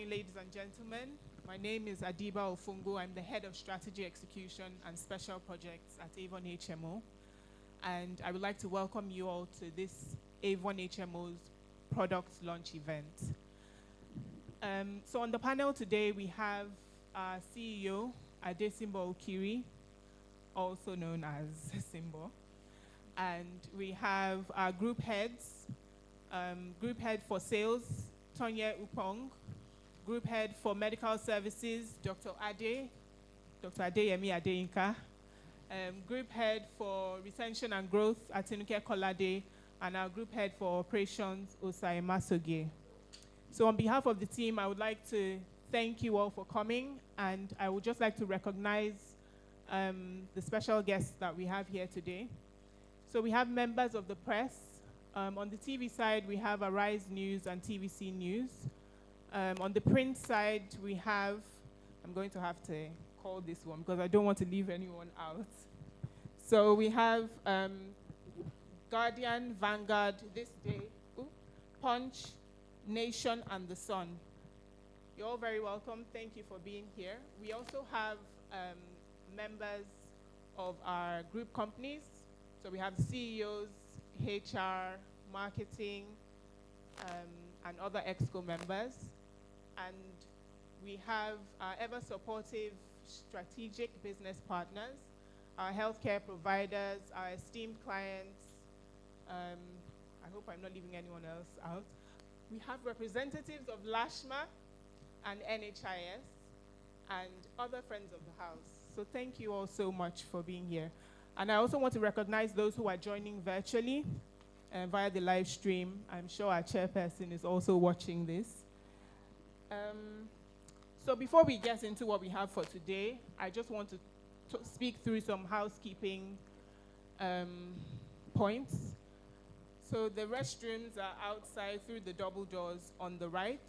afternoon, ladies and gentlemen. My name is Adiba Ofungo. I'm the head of strategy execution and special projects at Avon HMO. And I would like to welcome you all to this Avon HMO's product launch event. So on the panel today, we have our CEO, Adesimbo Okiri, also known as Simbo. And we have our group heads, group head for sales, Tonye Upong, group head for medical services, Dr. Adeyemi Adeyinka, group head for retention and growth, Atinuke Kolade, and our group head for operations, Osai Masoge. So on behalf of the team, I would like to thank you all for coming, and I would just like to recognize the special guests that we have here today. So we have members of the press. On the TV side, we have Arise News and TVC News. On the print side, we have, I'm going to have to call this one because I don't want to leave anyone out. So we have Guardian, Vanguard, This Day, Punch, Nation, and The Sun. You're all very welcome. Thank you for being here. We also have members of our group companies. So we have CEOs, HR, marketing, and other EXCO members. And we have our ever-supportive strategic business partners, our healthcare providers, our esteemed clients. I hope I'm not leaving anyone else out. We have representatives of LASHMA and NHIS and other friends of the house. So thank you all so much for being here. And I also want to recognize those who are joining virtually via the live stream. I'm sure our chairperson is also watching this. So before we get into what we have for today, I just want to speak through some housekeeping points. So the restrooms are outside through the double doors on the right.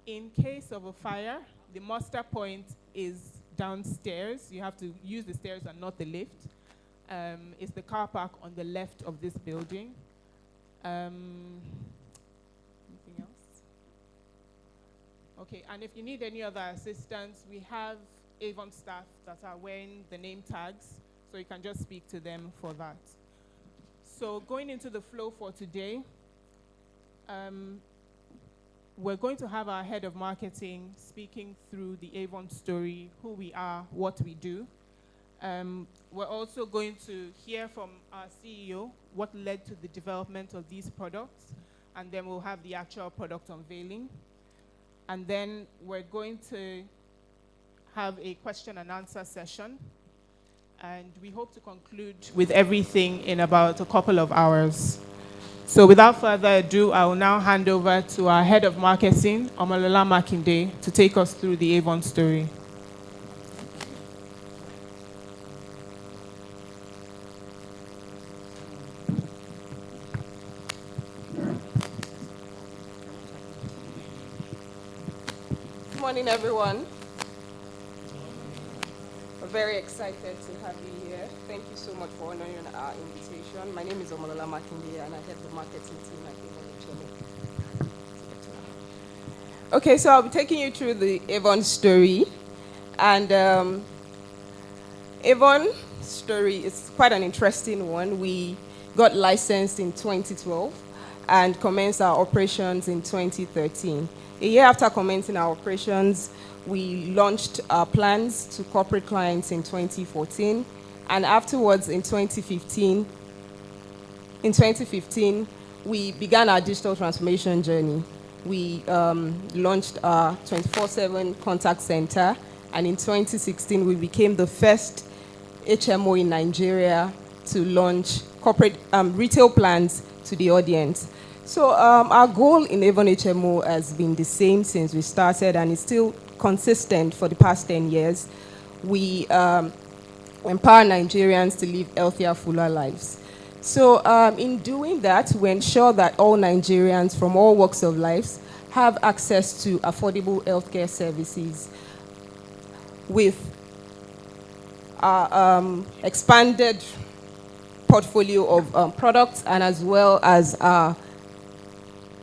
In case of a fire, the muster point is downstairs. You have to use the stairs and not the lift. It's the car park on the left of this building. Anything else? Okay, and if you need any other assistance, we have Avon staff that are wearing the name tags, so you can just speak to them for that. So going into the flow for today, we're going to have our head of marketing speaking through the Avon story, who we are, what we do. We're also going to hear from our CEO what led to the development of these products, and then we'll have the actual product unveiling. And then we're going to have a question and answer session, and we hope to conclude with everything in about a couple of hours. So without further ado, I will now hand over to our head of marketing, Omolola Makinde, to take us through the Avon story. Good morning, everyone. We're very excited to have you here. Thank you so much for honoring our invitation. My name is Omolola Makinde, and I head the marketing team at Avon HMO. Okay, so I'll be taking you through the Avon story. And Avon story is quite an interesting one. We got licensed in 2012 and commenced our operations in 2013. A year after commencing our operations, we launched our plans to corporate clients in 2014, and afterwards in 2015, we began our digital transformation journey. We launched our 24/7 contact center, and in 2016, we became the first HMO in Nigeria to launch corporate retail plans to the audience. So our goal in Avon HMO has been the same since we started, and it's still consistent for the past 10 years. We empower Nigerians to live healthier, fuller lives. So in doing that, we ensure that all Nigerians from all walks of life have access to affordable healthcare services with our expanded portfolio of products, and as well as our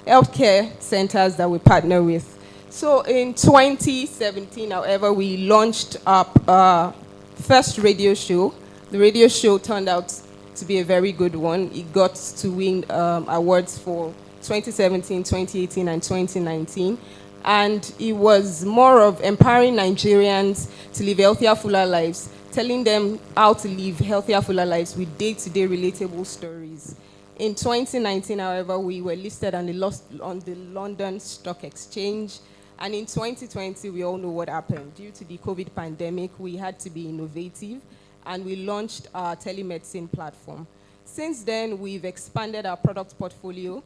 healthcare centers that we partner with. So in 2017, however, we launched our first radio show. The radio show turned out to be a very good one. It got to win awards for 2017, 2018, and 2019. And it was more of empowering Nigerians to live healthier, fuller lives, telling them how to live healthier, fuller lives with day-to-day relatable stories. In 2019, however, we were listed on the London Stock Exchange. And in 2020, we all know what happened. Due to the COVID pandemic, we had to be innovative, and we launched our telemedicine platform. Since then, we've expanded our product portfolio,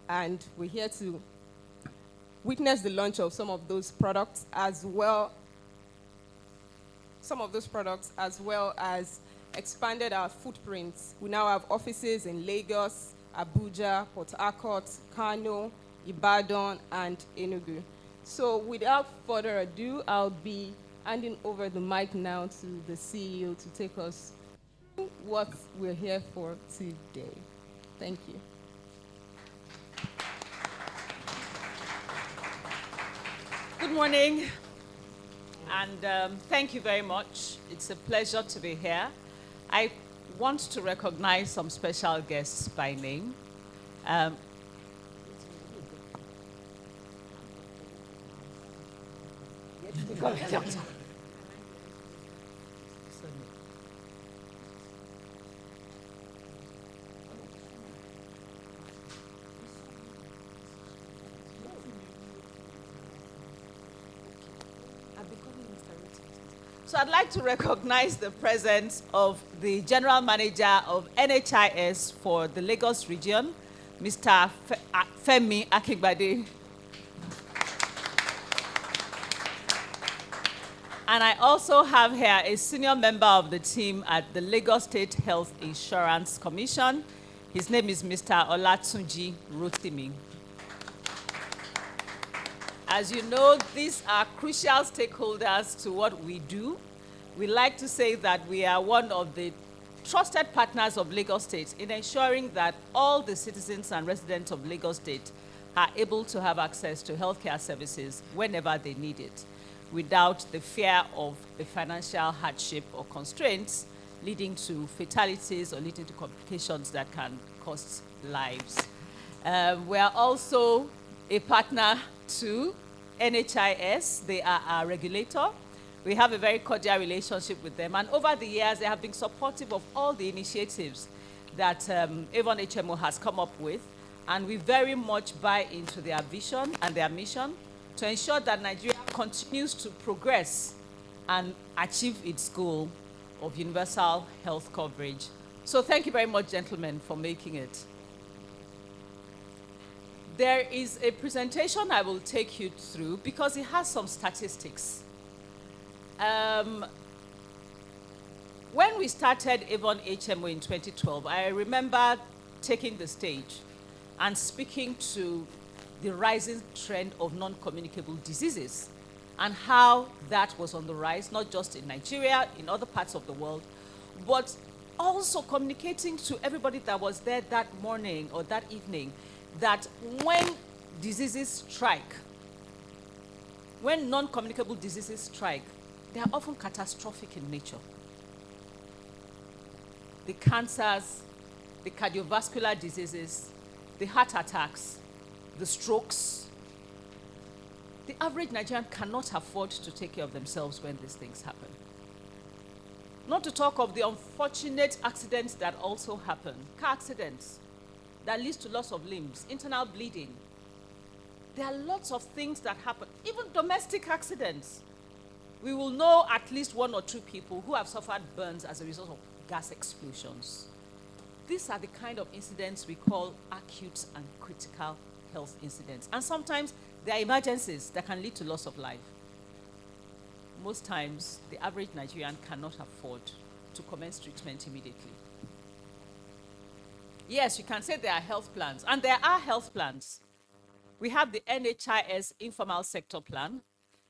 and we're here to witness the launch of some of those products as well as expanded our footprints. We now have offices in Lagos, Abuja, Port Harcourt, Kano, Ibadan, and Enugu. So without further ado, I'll be handing over the mic now to the CEO to take us through what we're here for today. Thank you. Good morning, and thank you very much. It's a pleasure to be here. I want to recognize some special guests by name. So I'd like to recognize the presence of the General Manager of NHIS for the Lagos region, Mr. Femi Akingbade. And I also have here a senior member of the team at the Lagos State Health Insurance Commission. His name is Mr. Olatunji Rotimi. As you know, these are crucial stakeholders to what we do. We like to say that we are one of the trusted partners of Lagos State in ensuring that all the citizens and residents of Lagos State are able to have access to healthcare services whenever they need it, without the fear of a financial hardship or constraints leading to fatalities or leading to complications that can cost lives. We are also a partner to NHIS. They are our regulator. We have a very cordial relationship with them. And over the years, they have been supportive of all the initiatives that Avon HMO has come up with. And we very much buy into their vision and their mission to ensure that Nigeria continues to progress and achieve its goal of universal health coverage. So thank you very much, gentlemen, for making it. There is a presentation I will take you through because it has some statistics. When we started Avon HMO in 2012, I remember taking the stage and speaking to the rising trend of non-communicable diseases and how that was on the rise, not just in Nigeria, in other parts of the world, but also communicating to everybody that was there that morning or that evening that when diseases strike, when non-communicable diseases strike, they are often catastrophic in nature. The cancers, the cardiovascular diseases, the heart attacks, the strokes. The average Nigerian cannot afford to take care of themselves when these things happen. Not to talk of the unfortunate accidents that also happen, car accidents that leads to loss of limbs, internal bleeding. There are lots of things that happen, even domestic accidents. We will know at least one or two people who have suffered burns as a result of gas explosions. These are the kind of incidents we call acute and critical health incidents. And sometimes they are emergencies that can lead to loss of life. Most times, the average Nigerian cannot afford to commence treatment immediately. Yes, you can say there are health plans, and there are health plans. We have the NHIS Informal Sector Plan.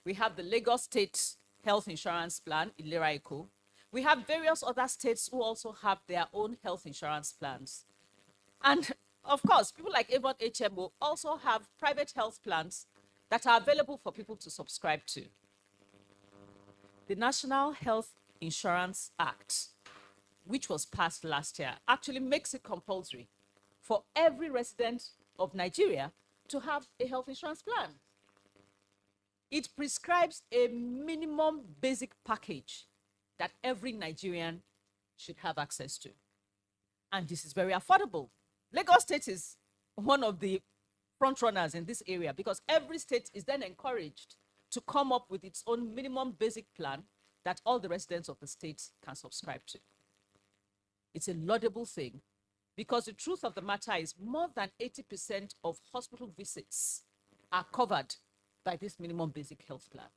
We have the Lagos State Health Insurance Plan, Ilera Eco. We have various other states who also have their own health insurance plans. And of course, people like Avon HMO also have private health plans that are available for people to subscribe to. The National Health Insurance Act, which was passed last year, actually makes it compulsory for every resident of Nigeria to have a health insurance plan. It prescribes a minimum basic package that every Nigerian should have access to. And this is very affordable. Lagos State is one of the front runners in this area because every state is then encouraged to come up with its own minimum basic plan that all the residents of the state can subscribe to. It's a laudable thing because the truth of the matter is more than 80% of hospital visits are covered by this minimum basic health plan.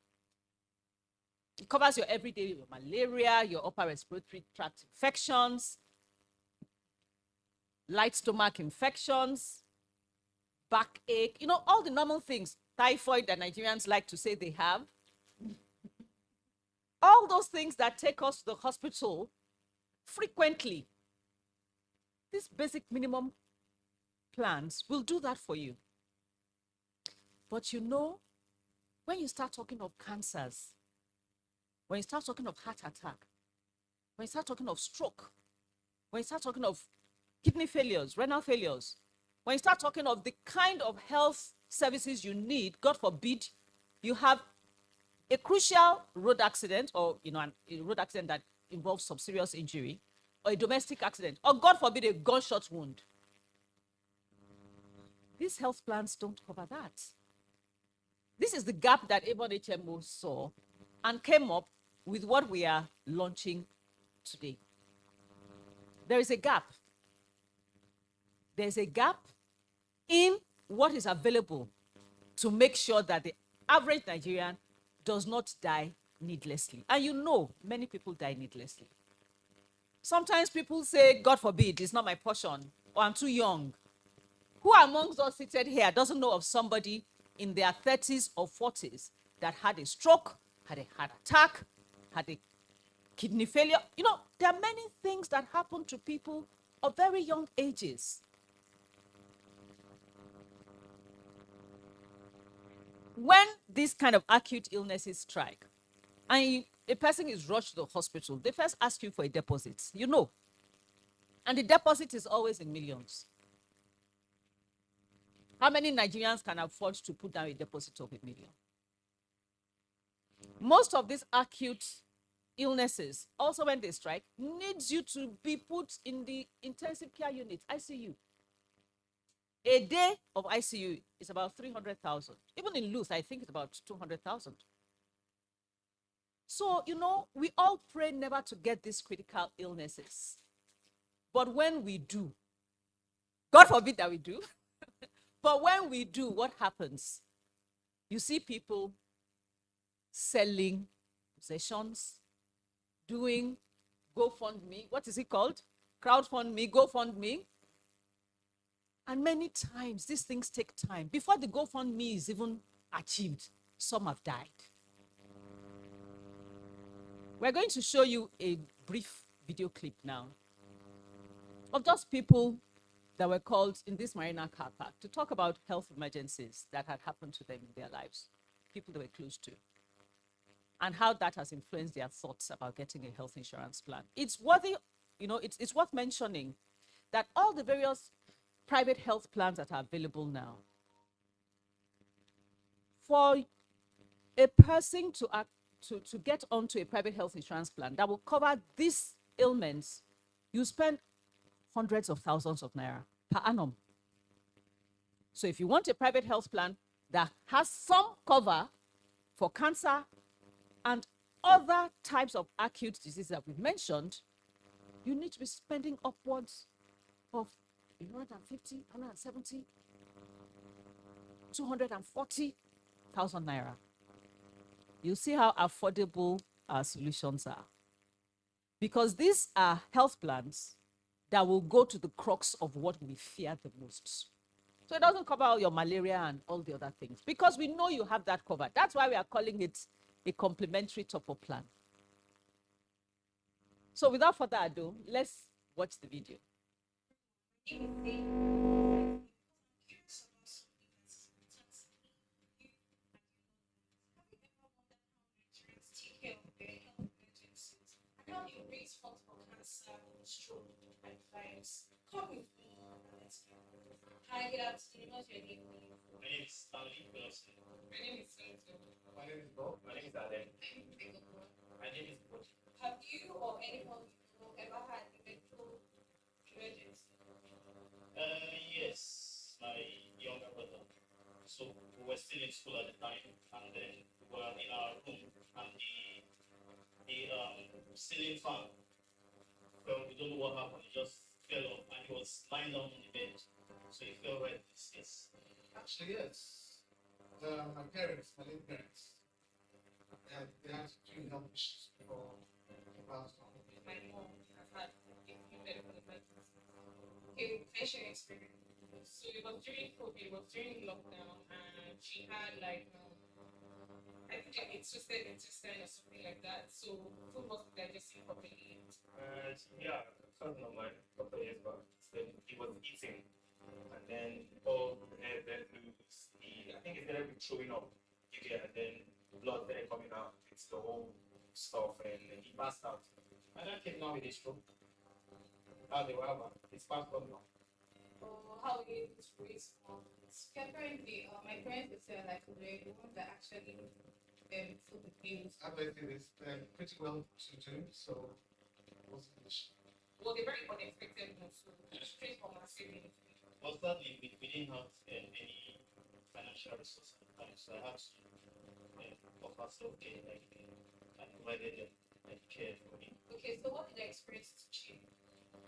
It covers your everyday, your malaria, your upper respiratory tract infections, light stomach infections, backache, all the normal things, typhoid that Nigerians like to say they have. All those things that take us to the hospital frequently. These basic minimum plans will do that for you. But when you start talking of cancers, when you start talking of heart attack, when you start talking of stroke, when you start talking of kidney failures, renal failures, when you start talking of the kind of health services you need, God forbid, you have a crucial road accident or a road accident that involves some serious injury, or a domestic accident, or God forbid, a gunshot wound. These health plans don't cover that. This is the gap that Avon HMO saw and came up with what we are launching today. There is a gap. There's a gap in what is available to make sure that the average Nigerian does not die needlessly. And many people die needlessly. Sometimes people say, God forbid, it's not my portion, or I'm too young. Who amongst us seated here doesn't know of somebody in their 30s or 40s that had a stroke, had a heart attack, had a kidney failure? There are many things that happen to people of very young ages. When these kind of acute illnesses strike, and a person is rushed to the hospital, they first ask you for a deposit, and the deposit is always in millions. How many Nigerians can afford to put down a deposit of $1 million? Most of these acute illnesses, also when they strike, needs you to be put in the intensive care unit, ICU. A day of ICU is about 300,000. Even in Luth, I think it's about 200,000. So, we all pray never to get these critical illnesses. But when we do, God forbid that we do, but when we do, what happens? You see people selling possessions, doing GoFundMe. What is it called? CrowdfundMe, GoFundMe. And many times, these things take time. Before the GoFundMe is even achieved, some have died. We're going to show you a brief video clip now of just people that were called in this Marina car park to talk about health emergencies that had happened to them in their lives, people they were close to, and how that has influenced their thoughts about getting a health insurance plan. It's worthy, it's worth mentioning that all the various private health plans that are available now, for a person to get onto a private health insurance plan that will cover these ailments, you spend hundreds of thousands of naira per annum. So if you want a private health plan that has some cover for cancer and other types of acute diseases that we've mentioned, you need to be spending upwards of 150, 170, 240,000 naira. You'll see how affordable our solutions are. Because these are health plans that will go to the crux of what we fear the most. So it doesn't cover all your malaria and all the other things, because we know you have that covered. That's why we are calling it a complementary top-up plan. So without further ado, let's watch the video. anyone in risk for cancer, stroke, and virus, come with me. Hi, good afternoon. What's your name, please? My name is Stanley Wilson. My name is Cynthia. My name is Bob. My name is Adam. My name is Bob. Have you or anyone you know ever had a medical emergency? Yes, my younger brother. So we were still in school at the time, and then we were in our room, and the ceiling fan, well, we don't know what happened. It just fell off, and he was lying down on the bed, so he fell right in his face. Actually, yes. My parents, my late parents, they had two health issues before they passed on. My mom has had a few medical emergencies. Okay, mention your experience. So it was during COVID, it was during lockdown, and she had like I think like it's twisted intestine or something like that. So food wasn't digesting properly. Yeah, cousin of mine, a couple of years back, said he was eating, and then all the hair then loose. I think he started showing up, you get, and then blood started coming out. It's the whole stuff, and then he passed out. My dad came down with a stroke. It's passed on now. Or how we able to raise funds. Apparently, my parents were saying like they're the ones that actually food the bills. I believe it's pretty well to do, so it wasn't an issue. Well, they're very unexpected ones, so straight from our savings. But sadly, we didn't have any financial resources at the time, so I had to offer self-care, and provided them care for me. Okay, so what did I experience to cheap?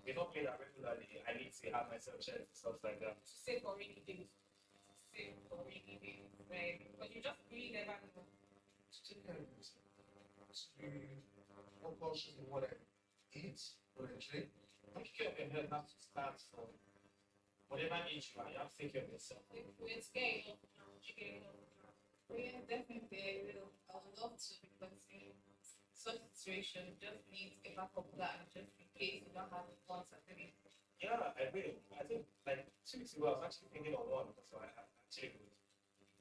We don't play that regularly. I need to have myself checked and stuff like that. To save for rainy days. Save for rainy days, right? But you just really never know. To take care of yourself, to be more cautious in what I eat, what I drink. Taking care of your health has to start from whatever age you are. You have to take care of yourself. It's getting up now. You're getting up now. Yeah, definitely. I will. I would love to because in such situation, just need a backup plan just in case you don't have the funds available. Yeah, I will. I think like 2 weeks ago, I was actually thinking of one, so I actually would.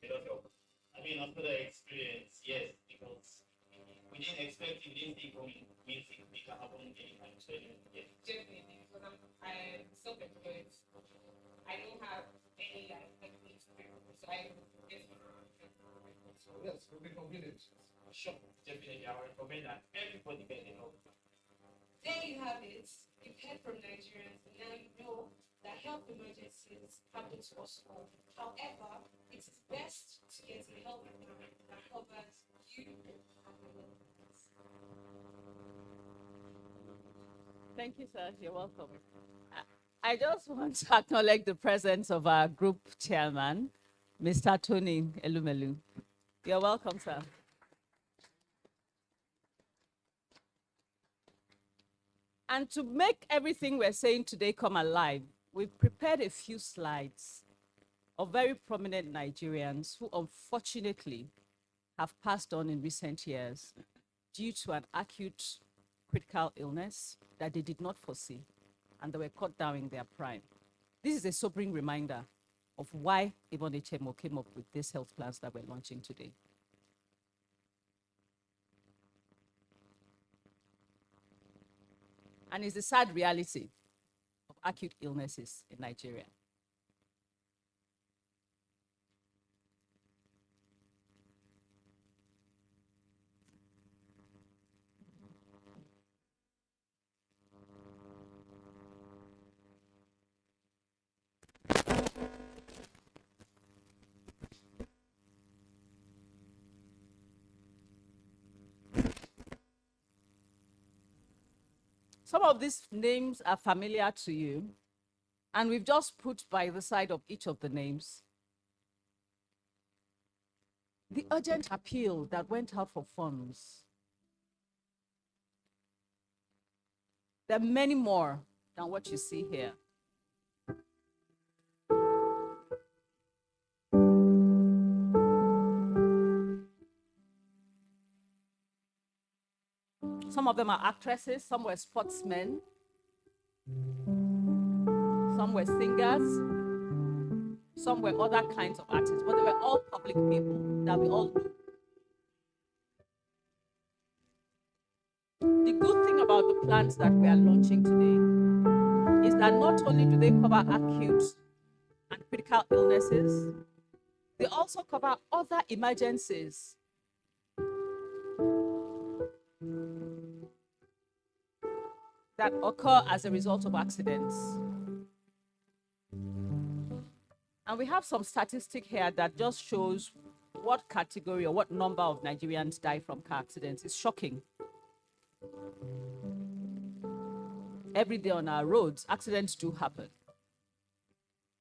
It does help. I mean, after the experience, yes, because we didn't expect it, we didn't think it can happen anytime soon. Yeah. Definitely, because I'm self-employed. I don't have any like experience, so I guess. So yes, we'll be convenient. Sure, definitely. I would recommend that everybody get it all. There you have it. You've heard from Nigerians, and now you know that health emergencies happen to us all. However, it is best to get a health plan that covers you and your loved ones. Thank you, sir. You're welcome. I just want to acknowledge the presence of our group chairman, Mr. Tony Elumelu. You're welcome, sir. And to make everything we're saying today come alive, we've prepared a few slides of very prominent Nigerians who unfortunately have passed on in recent years due to an acute critical illness that they did not foresee, and they were cut down in their prime. This is a sobering reminder of why Avon HMO came up with these health plans that we're launching today. And it's the sad reality of acute illnesses in Nigeria. Some of these names are familiar to you, and we've just put by the side of each of the names the urgent appeal that went out for funds. There are many more than what you see here. Some of them are actresses, some were sportsmen, some were singers, some were other kinds of artists, but they were all public people that we all know. The good thing about the plans that we are launching today is that not only do they cover acute and critical illnesses, they also cover other emergencies that occur as a result of accidents. And we have some statistic here that just shows what category or what number of Nigerians die from car accidents. It's shocking. Every day on our roads, accidents do happen.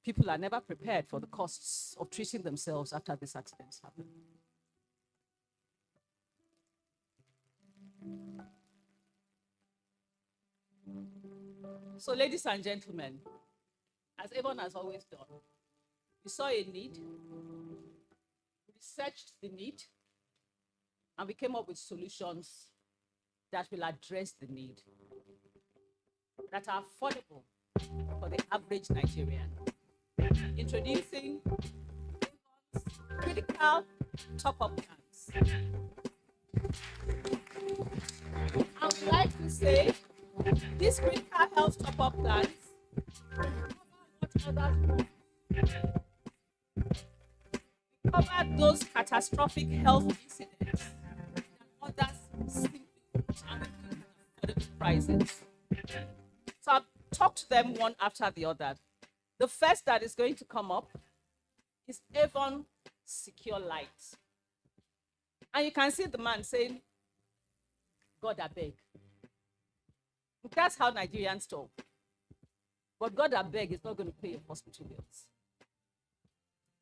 People are never prepared for the costs of treating themselves after these accidents happen. So, ladies and gentlemen, as Avon has always done, we saw a need, we researched the need, and we came up with solutions that will address the need, that are affordable for the average Nigerian. Introducing critical top-up plans. I would like to say these critical health top-up plans cover those catastrophic health incidents that others simply and affordable prices. So I'll talk to them one after the other. The first that is going to come up is Avon Secure Light. And you can see the man saying, God, I beg. That's how Nigerians talk. But God, I beg, is not going to pay your hospital bills.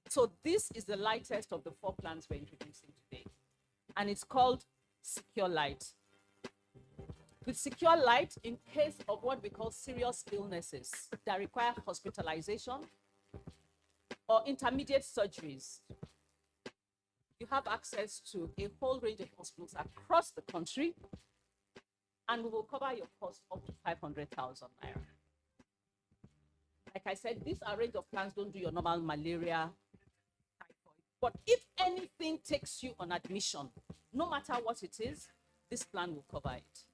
So this is the lightest of the 4 plans we're introducing today. And it's called Secure Light. With Secure Light, in case of what we call serious illnesses that require hospitalization or intermediate surgeries, you have access to a whole range of hospitals across the country, and we will cover your cost up to 500,000 naira. Like I said, this range of plans don't do your normal malaria, typhoid. But if anything takes you on admission, no matter what it is, this plan will cover it.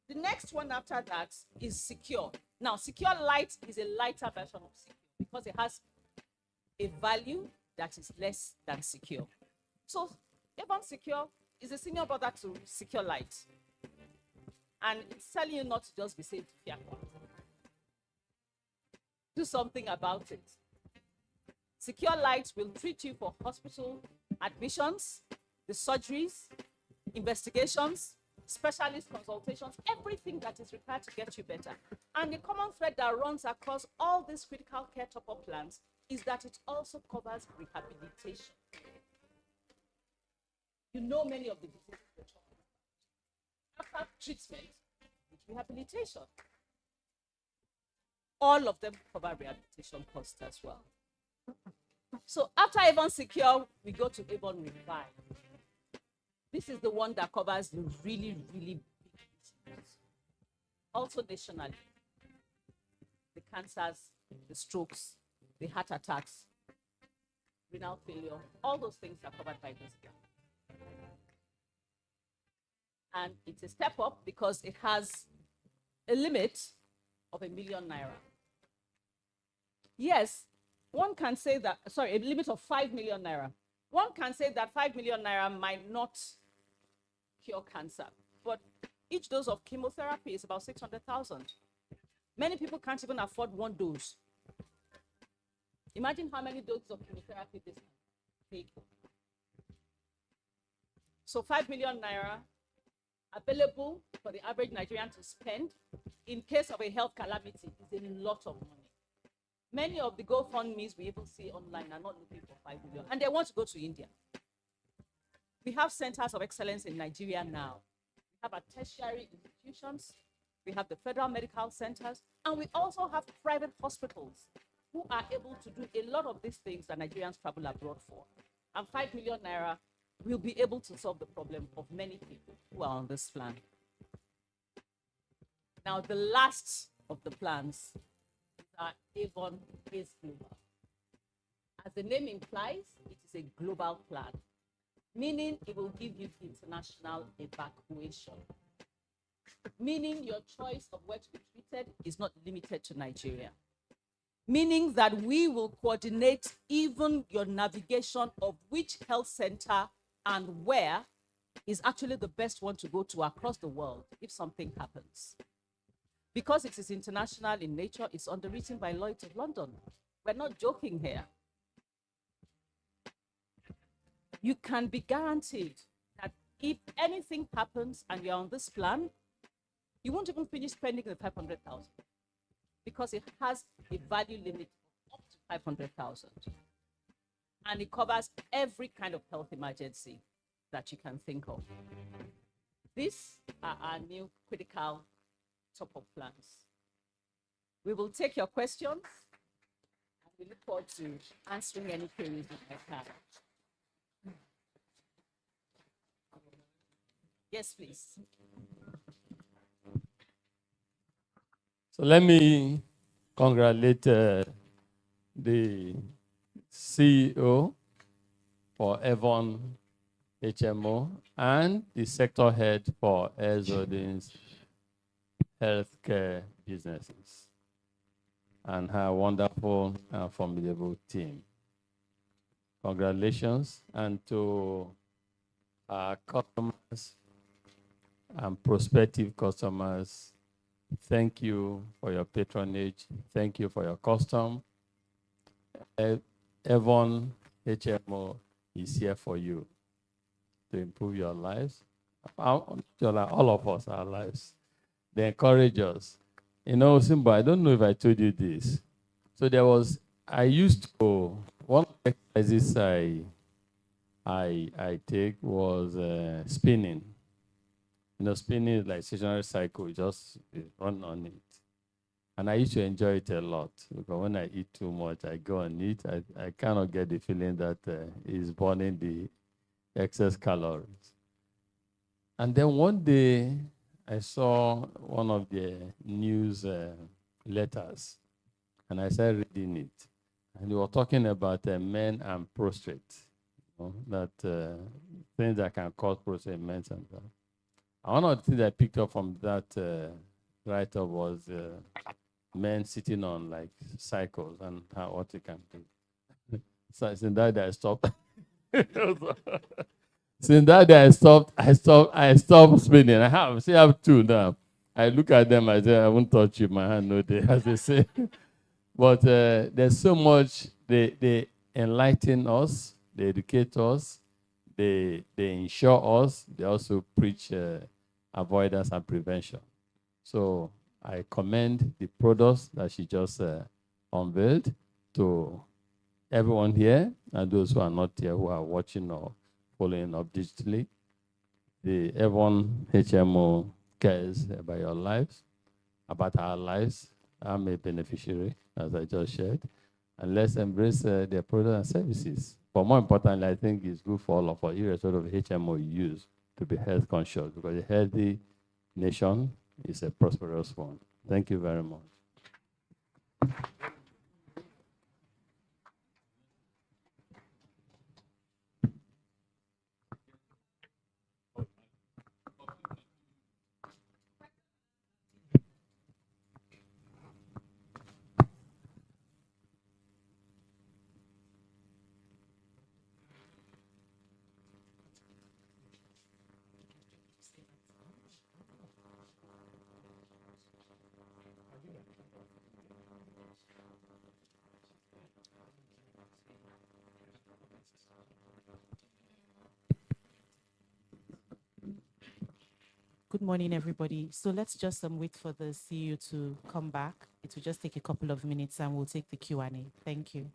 The next one after that is Secure. Now, Secure Light is a lighter version of Secure because it has a value that is less than Secure. So, Avon Secure is a senior brother to Secure Light. And it's telling you not to just be saved. Do something about it. Secure Light will treat you for hospital admissions, the surgeries, investigations, specialist consultations, everything that is required to get you better. And the common thread that runs across all these critical care top-up plans is that it also covers rehabilitation. You know many of the diseases we're talking about. After treatment, with rehabilitation. All of them cover rehabilitation costs as well. So after Avon Secure, we go to Avon Revive. This is the one that covers the really, really big issues. Also nationally. The cancers, the strokes, the heart attacks, renal failure, all those things are covered by this plan. And it's a step up because it has a limit of ₦1 million. Yes, one can say that, sorry, a limit of 5 million naira. One can say that 5 million naira might not cure cancer, but each dose of chemotherapy is about 600,000. Many people can't even afford one dose. Imagine how many doses of chemotherapy this can take. So 5 million naira available for the average Nigerian to spend in case of a health calamity is a lot of money. Many of the GoFundMes we even see online are not looking for 5 million, and they want to go to India. We have centers of excellence in Nigeria now. We have our tertiary institutions, we have the federal medical centers, and we also have private hospitals who are able to do a lot of these things that Nigerians travel abroad for. And 5 million naira will be able to solve the problem of many people who are on this plan. Now, the last of the plans are Avon is Global. As the name implies, it is a global plan. meaning it will give you international evacuation, meaning your choice of where to be treated is not limited to Nigeria, meaning that we will coordinate even your navigation of which health center and where is actually the best one to go to across the world if something happens. Because it is international in nature, it's underwritten by Lloyd's of London. We're not joking here. You can be guaranteed that if anything happens and you're on this plan, you won't even finish spending the 500,000 because it has a value limit of up to 500,000. And it covers every kind of health emergency that you can think of. These are our new critical top-up plans. We will take your questions and we look forward to answering any queries you might have. Yes, please. So let me congratulate the CEO for Avon HMO and the sector head for Ezodin's healthcare businesses and her wonderful and formidable team. Congratulations, and to our customers and prospective customers, thank you for your patronage. Thank you for your custom. Avon HMO is here for you to improve your lives. All of us, our lives. They encourage us. You know, Simba, I don't know if I told you this. So I used to, one of the exercises I take was spinning. You know, spinning is like stationary cycle, just run on it. And I used to enjoy it a lot because when I eat too much, I go and eat. I cannot get the feeling that it's burning the excess calories. And then one day, I saw one of the news letters, and I started reading it. And they were talking about men and prostrate, that things that can cause prostrate in men and that. And one of the things I picked up from that write-up was men sitting on like cycles and what you can do. So since that day I stopped. Since that day I stopped spinning. I still have two now. I look at them, I say, I won't touch you, my hand, no day, as they say. But there's so much, they enlighten us, they educate us, they insure us, they also preach avoidance and prevention. So I commend the products that she just unveiled to everyone here and those who are not here who are watching or following up digitally. The Avon HMO cares about your lives, about our lives. I'm a beneficiary, as I just shared. And let's embrace their products and services. But more importantly, I think it's good for all of us, irrespective of HMO you use, to be health conscious, because a healthy nation is a prosperous one. Thank you very much. Good morning, everybody. So let's just wait for the CEO to come back. It will just take a couple of minutes and we'll take the Q&A. Thank you.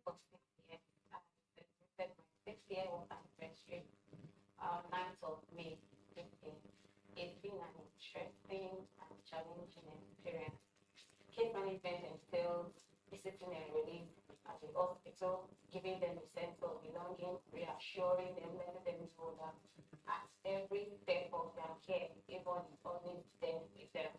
for 6 years. I celebrated my 6 year anniversary, 9th of May this year. It's been an interesting and challenging experience. Case management entails visiting a relief at the hospital, giving them a sense of belonging, reassuring them, letting them know that at every step of their care, Avon is always there with them.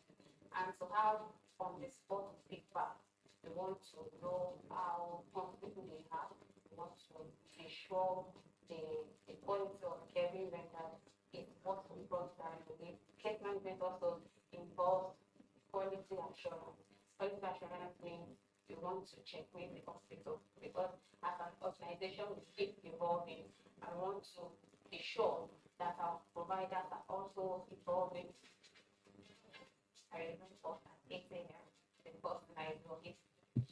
And to have on the spot feedback, we want to know how comfortable they are. We want to be sure the quality of care we render is what we brought down to the case management also involves quality assurance. Quality assurance means we want to check with the hospital because as an organization we keep evolving and want to be sure that our providers are also evolving. I remember at 8 a.m. the first night we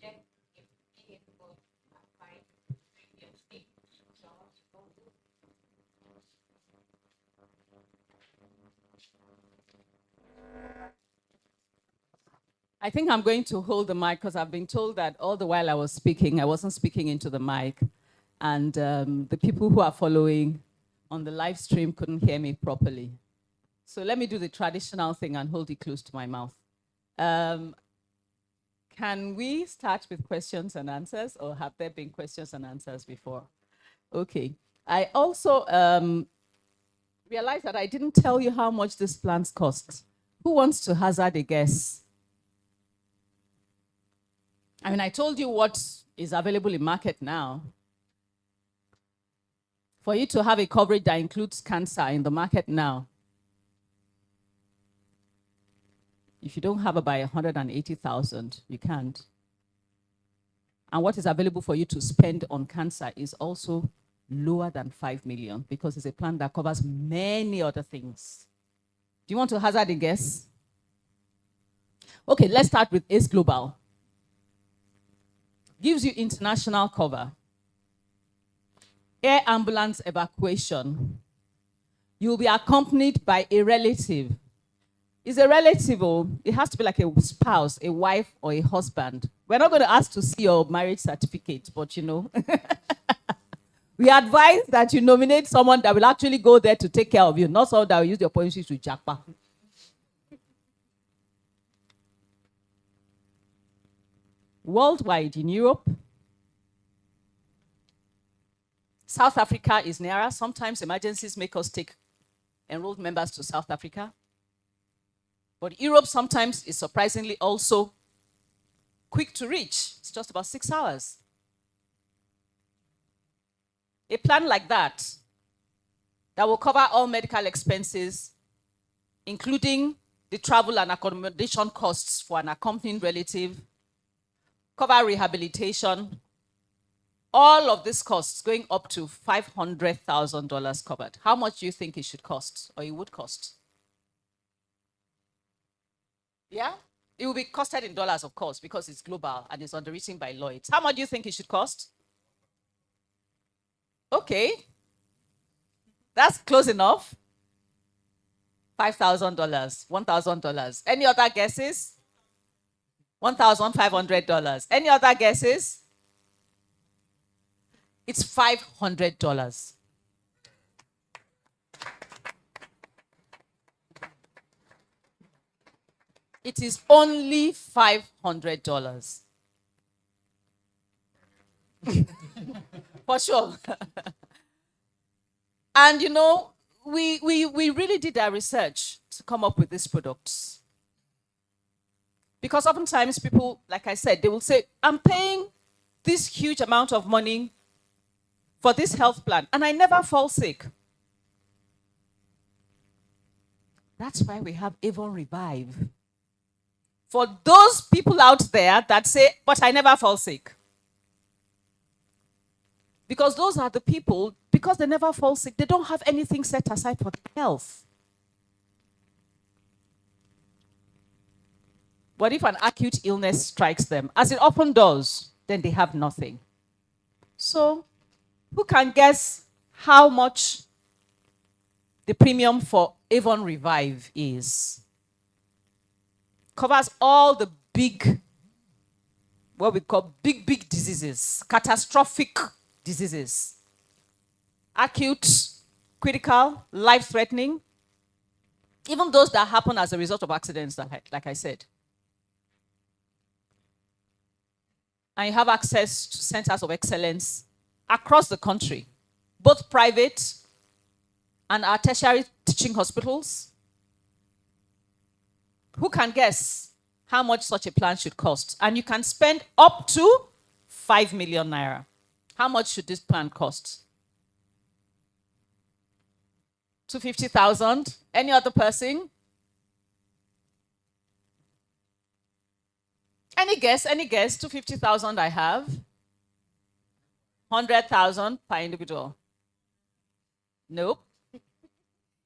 check if he is good and fine previously. So I want to go to I think I'm going to hold the mic because I've been told that all the while I was speaking, I wasn't speaking into the mic. And the people who are following on the live stream couldn't hear me properly. So let me do the traditional thing and hold it close to my mouth. Can we start with questions and answers, or have there been questions and answers before? Okay. I also realized that I didn't tell you how much these plans cost. Who wants to hazard a guess? I mean, I told you what is available in market now. For you to have a coverage that includes cancer in the market now, if you don't have about 180,000, you can't. And what is available for you to spend on cancer is also lower than 5 million because it's a plan that covers many other things. Do you want to hazard a guess? Okay, let's start with ACE Global. Gives you international cover. Air ambulance evacuation. You'll be accompanied by a relative. Is a relative, or it has to be like a spouse, a wife, or a husband. We're not going to ask to see your marriage certificate, but you know. We advise that you nominate someone that will actually go there to take care of you, not someone that will use your policies to jackpot. Worldwide in Europe, South Africa is nearer. Sometimes emergencies make us take enrolled members to South Africa. But Europe sometimes is surprisingly also quick to reach. It's just about 6 hours. A plan like that will cover all medical expenses, including the travel and accommodation costs for an accompanying relative, cover rehabilitation, all of these costs going up to $500,000 covered. How much do you think it should cost, or it would cost? Yeah? It will be costed in dollars, of course, because it's global and it's underwritten by Lloyd's. How much do you think it should cost? Okay. That's close enough. $5,000, $1,000. Any other guesses? $1,500. Any other guesses? It's $500. It is only $500. For sure. And you know, we really did our research to come up with these products. Because oftentimes people, like I said, they will say, I'm paying this huge amount of money for this health plan, and I never fall sick. That's why we have Avon Revive. For those people out there that say, but I never fall sick. Because those are the people, because they never fall sick, they don't have anything set aside for their health. But if an acute illness strikes them, as it often does, then they have nothing. So, who can guess how much the premium for Avon Revive is? Covers all the big what we call big diseases, catastrophic diseases, acute, critical, life-threatening, even those that happen as a result of accidents, like I said. And you have access to centers of excellence across the country, both private and our tertiary teaching hospitals. Who can guess how much such a plan should cost? And you can spend up to 5 million naira. How much should this plan cost? 250,000? Any other person? Any guess? 250,000 I have. 100,000 per individual. Nope.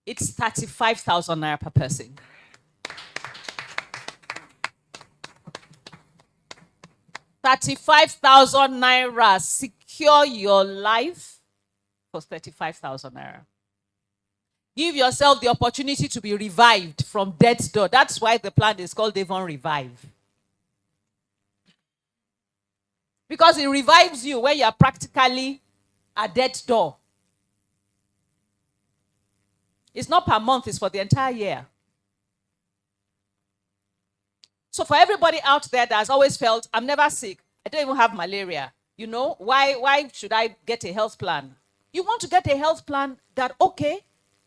It's 35,000 naira per person. ₦35,000 secure your life for 35,000 naira. Give yourself the opportunity to be revived from death's door. That's why the plan is called Avon Revive. Because it revives you when you are practically at death's door. It's not per month, it's for the entire year. So for everybody out there that has always felt, I'm never sick, I don't even have malaria, you know, why should I get a health plan? You want to get a health plan that, okay,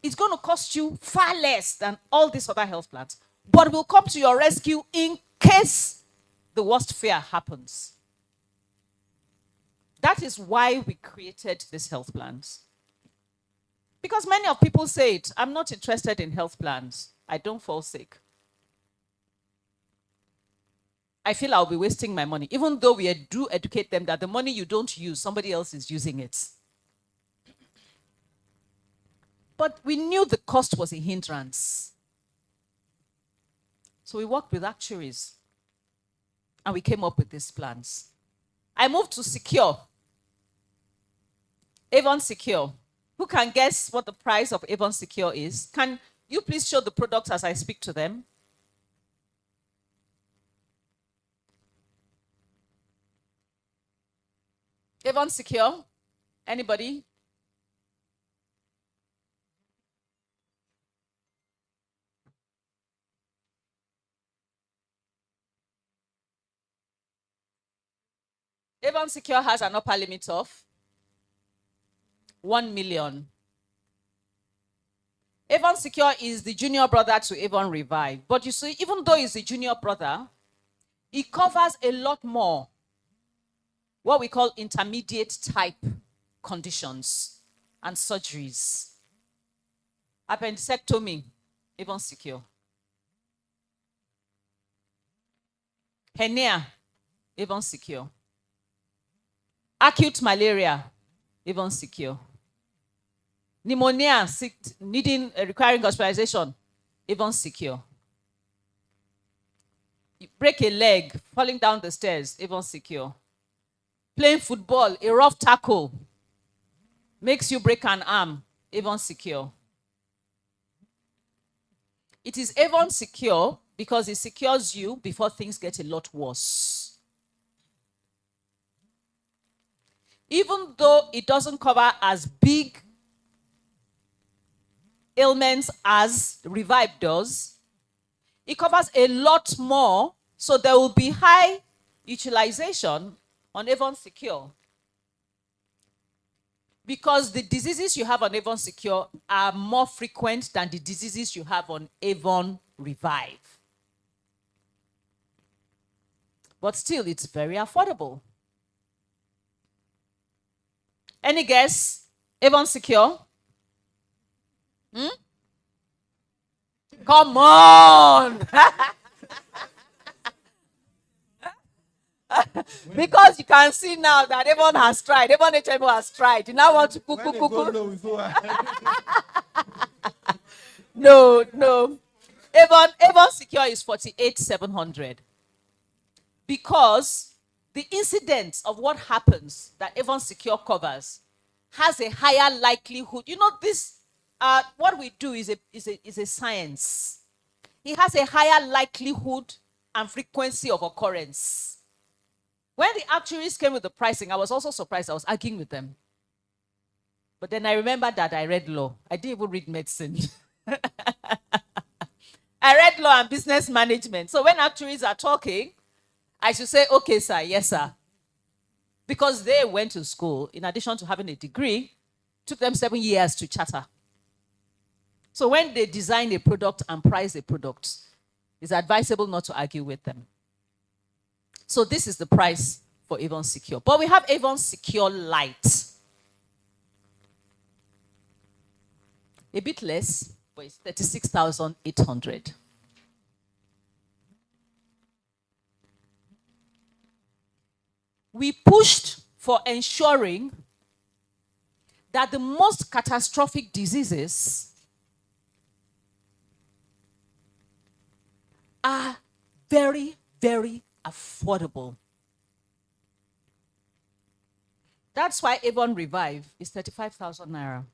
it's going to cost you far less than all these other health plans, but will come to your rescue in case the worst fear happens. That is why we created these health plans. Because many of people say it, I'm not interested in health plans. I don't fall sick. I feel I'll be wasting my money, even though we do educate them that the money you don't use, somebody else is using it. But we knew the cost was a hindrance. So we worked with actuaries and we came up with these plans. I moved to Secure. Avon Secure. Who can guess what the price of Avon Secure is? Can you please show the products as I speak to them? Avon Secure? Anybody? Avon Secure has an upper limit of 1 million. Avon Secure is the junior brother to Avon Revive. But you see, even though he's the junior brother, it covers a lot more what we call intermediate type conditions and surgeries. Appendectomy, Avon Secure. Hernia, Avon Secure. Acute malaria, Avon Secure. Pneumonia, requiring hospitalization, Avon Secure. You break a leg, falling down the stairs, Avon Secure. Playing football, a rough tackle, makes you break an arm, Avon Secure. It is Avon Secure because it secures you before things get a lot worse. Even though it doesn't cover as big ailments as Revive does, it covers a lot more, so there will be high utilization on Avon Secure. Because the diseases you have on Avon Secure are more frequent than the diseases you have on Avon Revive. But still, it's very affordable. Any guess? Avon Secure? Come on! Because you can see now that Avon has tried. Avon HMO has tried. You now want to No. Avon Secure is 48,700. Because the incidence of what happens that Avon Secure covers has a higher likelihood. You know, this what we do is a science. It has a higher likelihood and frequency of occurrence. When the actuaries came with the pricing, I was also surprised. I was arguing with them. But then I remembered that I read law. I didn't even read medicine. I read law and business management. So when actuaries are talking, I should say, okay, sir, yes, sir. Because they went to school, in addition to having a degree, took them 7 years to charter. So when they design a product and price a product, it's advisable not to argue with them. So this is the price for Avon Secure. But we have Avon Secure Lite. A bit less, but it's 36,800. We pushed for ensuring that the most catastrophic diseases are very, very affordable. That's why Avon Revive is 35,000 naira.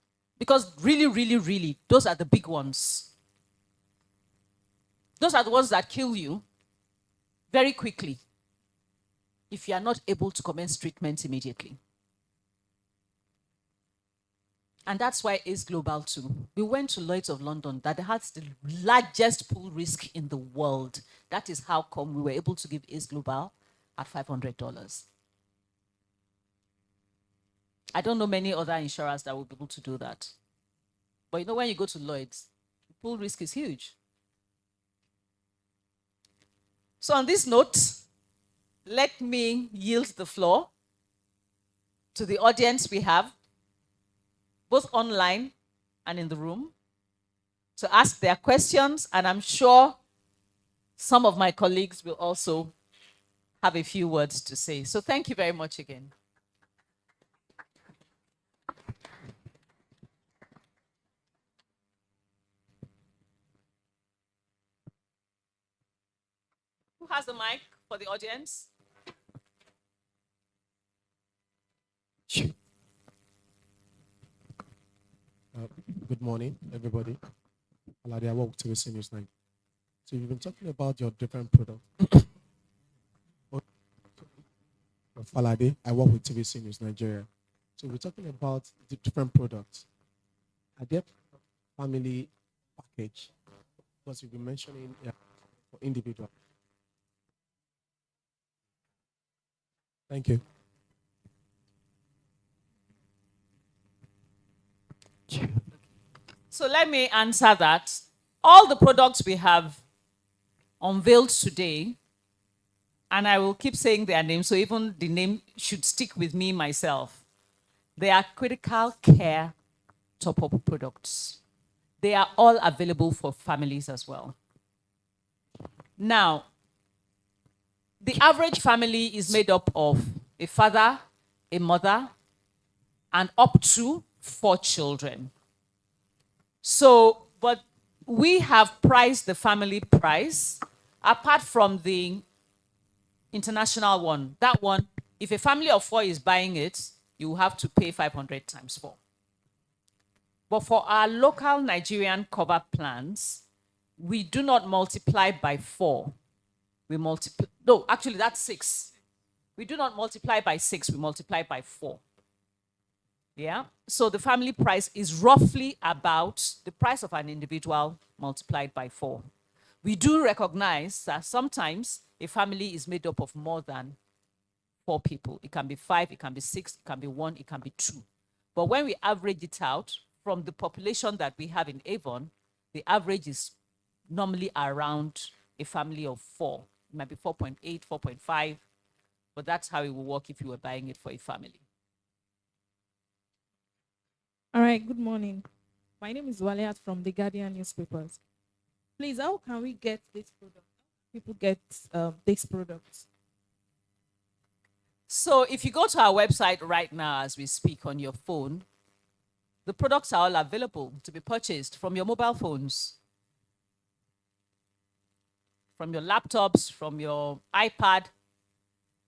Because really, really, really, those are the big ones. Those are the ones that kill you very quickly if you are not able to commence treatment immediately. And that's why Ace Global too. We went to Lloyd's of London that has the largest pool risk in the world. That is how come we were able to give Ace Global at $500. I don't know many other insurers that will be able to do that. But you know, when you go to Lloyd's, the pool risk is huge. So on this note, let me yield the floor to the audience we have, both online and in the room, to ask their questions. And I'm sure some of my colleagues will also have a few words to say. So thank you very much again. Who has the mic for the audience? Good morning, everybody. Alade, I work with TVC News 9. So you've been talking about your different products. Falade, I work with TVC News Nigeria. So we're talking about the different products. Are there family package? Because you've been mentioning for individual. Thank you. So let me answer that. All the products we have unveiled today, and I will keep saying their names, so even the name should stick with me myself. They are critical care top-up products. They are all available for families as well. Now, the average family is made up of a father, a mother, and up to 4 children. So, but we have priced the family price apart from the international one. That one, if a family of 4 is buying it, you have to pay 500 times 4. But for our local Nigerian cover plans, we do not multiply by 4. We multiply, no, actually that's 6. We do not multiply by 6, we multiply by 4. Yeah, so the family price is roughly about the price of an individual multiplied by 4. We do recognize that sometimes a family is made up of more than 4 people. It can be 5, it can be 6, it can be 1, it can be 2. But when we average it out from the population that we have in Avon, the average is normally around a family of 4. It might be 4.8, 4.5, but that's how it will work if you were buying it for a family. All right, good morning. My name is Waliat from the Guardian newspapers. Please, how can we get this product? People get this product. So if you go to our website right now as we speak on your phone, the products are all available to be purchased from your mobile phones, from your laptops, from your iPad.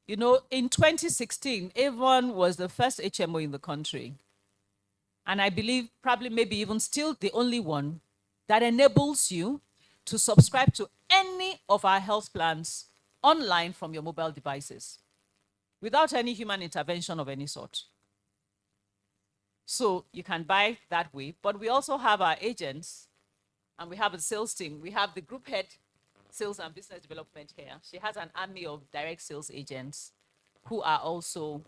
You know, in 2016, Avon was the first HMO in the country. And I believe probably maybe even still the only one that enables you to subscribe to any of our health plans online from your mobile devices. without any human intervention of any sort. So you can buy that way, but we also have our agents and we have a sales team. We have the group head, sales and business development here. She has an army of direct sales agents who are also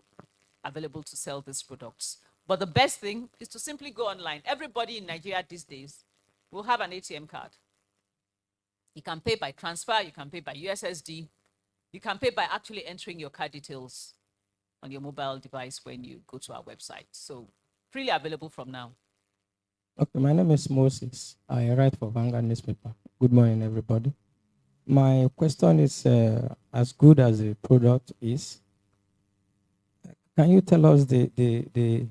available to sell these products. But the best thing is to simply go online. Everybody in Nigeria these days will have an ATM card. You can pay by transfer, you can pay by USSD, you can pay by actually entering your card details on your mobile device when you go to our website. So freely available from now. Okay, my name is Moses. I write for Vanguard newspaper. Good morning, everybody. My question is, as good as the product is, can you tell us the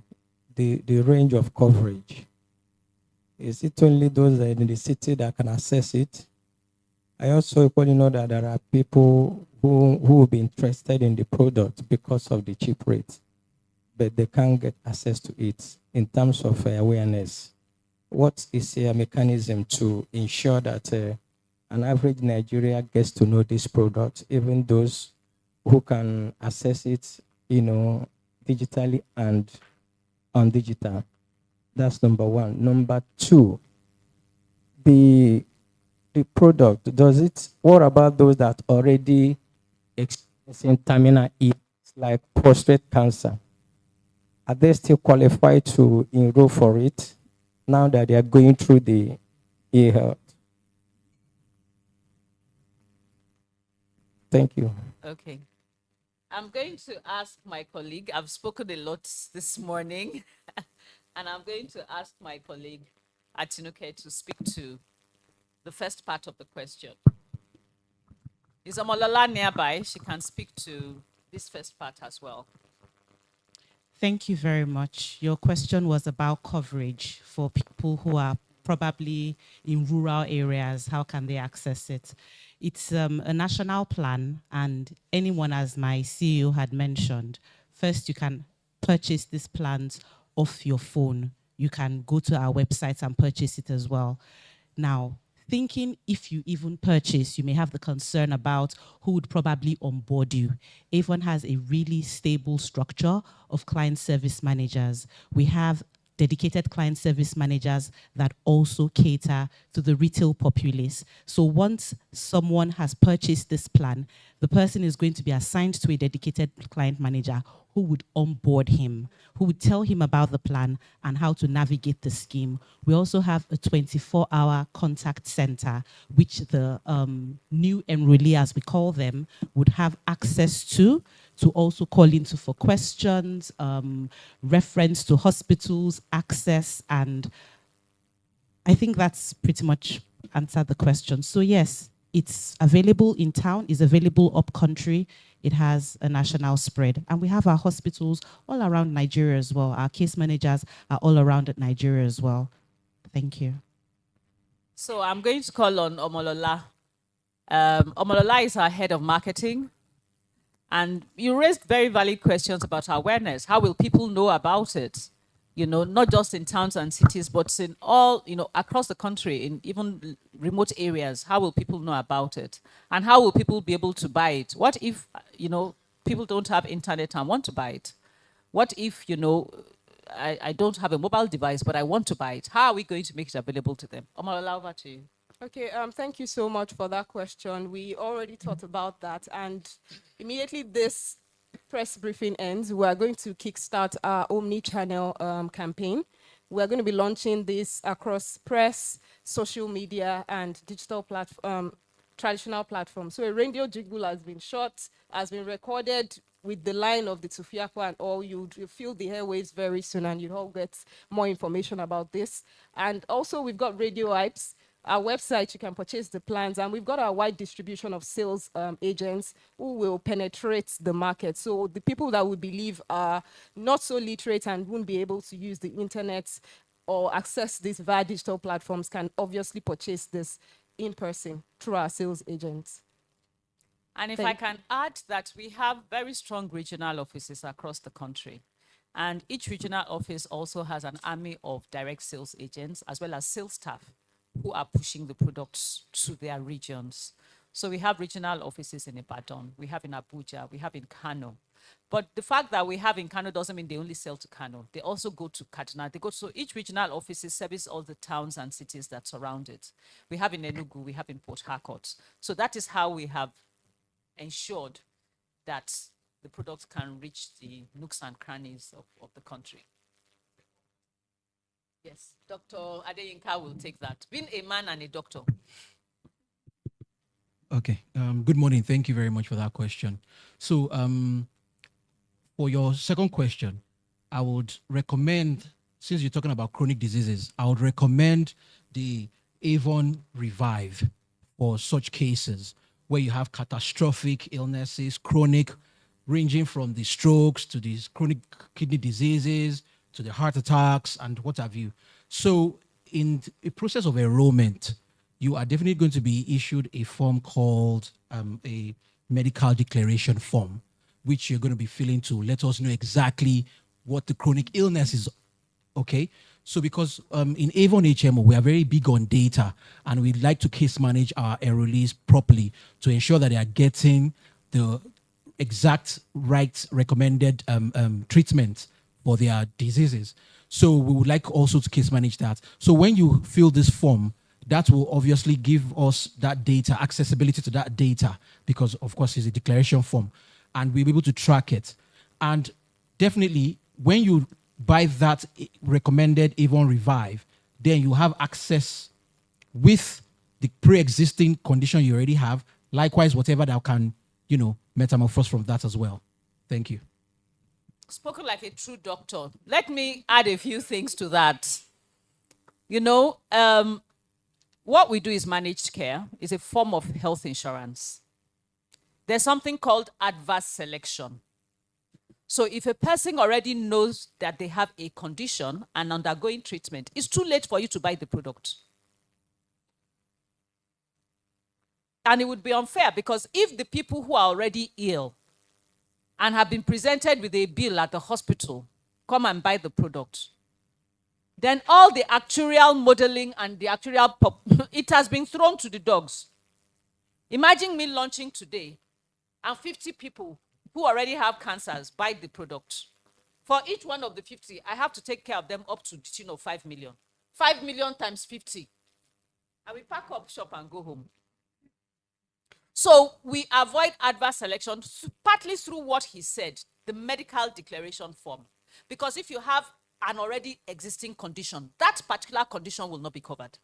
range of coverage? Is it only those that are in the city that can access it? I also equally know that there are people who will be interested in the product because of the cheap rate, but they can't get access to it in terms of awareness. What is a mechanism to ensure that an average Nigerian gets to know this product, even those who can access it, digitally and on digital? That's number one. Number two, the product, what about those that already experiencing terminal illness, like prostate cancer? Are they still qualified to enroll for it now that they are going through the e-health? Thank you. Okay. I'm going to ask my colleague. I've spoken a lot this morning, and I'm going to ask my colleague, Atinuke, to speak to the first part of the question. Is Omolola nearby? She can speak to this first part as well. Thank you very much. Your question was about coverage for people who are probably in rural areas. How can they access it? It's a national plan, and anyone, as my CEO had mentioned, first you can purchase these plans off your phone. You can go to our website and purchase it as well. Now, thinking if you even purchase, you may have the concern about who would probably onboard you. Avon has a really stable structure of client service managers. We have dedicated client service managers that also cater to the retail populace. So once someone has purchased this plan, the person is going to be assigned to a dedicated client manager who would onboard him, who would tell him about the plan and how to navigate the scheme. We also have a 24-hour contact center, which the new enrollee, as we call them, would have access to also call into for questions, reference to hospitals, access, and I think that's pretty much answered the question. So yes, it's available in town, it's available up country, it has a national spread. And we have our hospitals all around Nigeria as well. Our case managers are all around Nigeria as well. Thank you. So I'm going to call on Omolola. Omolola is our head of marketing. And you raised very valid questions about awareness. How will people know about it? Not just in towns and cities, but in all, across the country, in even remote areas. How will people know about it? And how will people be able to buy it? What if, people don't have internet and want to buy it? What if, I don't have a mobile device, but I want to buy it? How are we going to make it available to them? Omolola, over to you. Okay, thank you so much for that question. We already thought about that, and immediately this press briefing ends, we are going to kickstart our omni-channel campaign. We're going to be launching this across press, social media, and digital traditional platforms. So a radio jingle has been shot, has been recorded with the line of the Tufiakwa and all. You'll feel the airwaves very soon, and you'll all get more information about this. And also, we've got radio hypes. Our website, you can purchase the plans, and we've got our wide distribution of sales agents who will penetrate the market. So the people that we believe are not so literate and won't be able to use the internet or access these via digital platforms can obviously purchase this in person through our sales agents. And if I can add that we have very strong regional offices across the country. And each regional office also has an army of direct sales agents as well as sales staff who are pushing the products to their regions. So we have regional offices in Ibadan, we have in Abuja, we have in Kano. But the fact that we have in Kano doesn't mean they only sell to Kano. They also go to Kaduna. They go to each regional offices, service all the towns and cities that surround it. We have in Enugu, we have in Port Harcourt. So that is how we have ensured that the products can reach the nooks and crannies of the country. Yes, Dr. Adeyinka will take that. Being a man and a doctor. Okay, good morning. Thank you very much for that question. So for your second question, I would recommend, since you're talking about chronic diseases, I would recommend the Avon Revive for such cases where you have catastrophic illnesses, chronic, ranging from the strokes to these chronic kidney diseases, to the heart attacks and what have you. So in a process of enrollment, you are definitely going to be issued a form called a medical declaration form, which you're going to be filling to let us know exactly what the chronic illness is. Okay, so because in Avon HMO, we are very big on data, and we like to case manage our enrollees properly to ensure that they are getting the exact right recommended treatment for their diseases. So we would like also to case manage that. So when you fill this form, that will obviously give us that data, accessibility to that data, because of course it's a declaration form, and we'll be able to track it. And definitely when you buy that recommended Avon Revive, then you have access with the pre-existing condition you already have, likewise whatever that can, metamorphose from that as well. Thank you. Spoken like a true doctor. Let me add a few things to that. What we do is managed care. It's a form of health insurance. There's something called adverse selection. So if a person already knows that they have a condition and undergoing treatment, it's too late for you to buy the product. And it would be unfair, because if the people who are already ill and have been presented with a bill at the hospital come and buy the product, then all the actuarial modeling and the actuarial it has been thrown to the dogs. Imagine me launching today and 50 people who already have cancers buy the product. For each one of the 50, I have to take care of them up to the tune of 5 million. 5 million times 50. And we pack up shop and go home. So we avoid adverse selection partly through what he said, the medical declaration form. Because if you have an already existing condition, that particular condition will not be covered.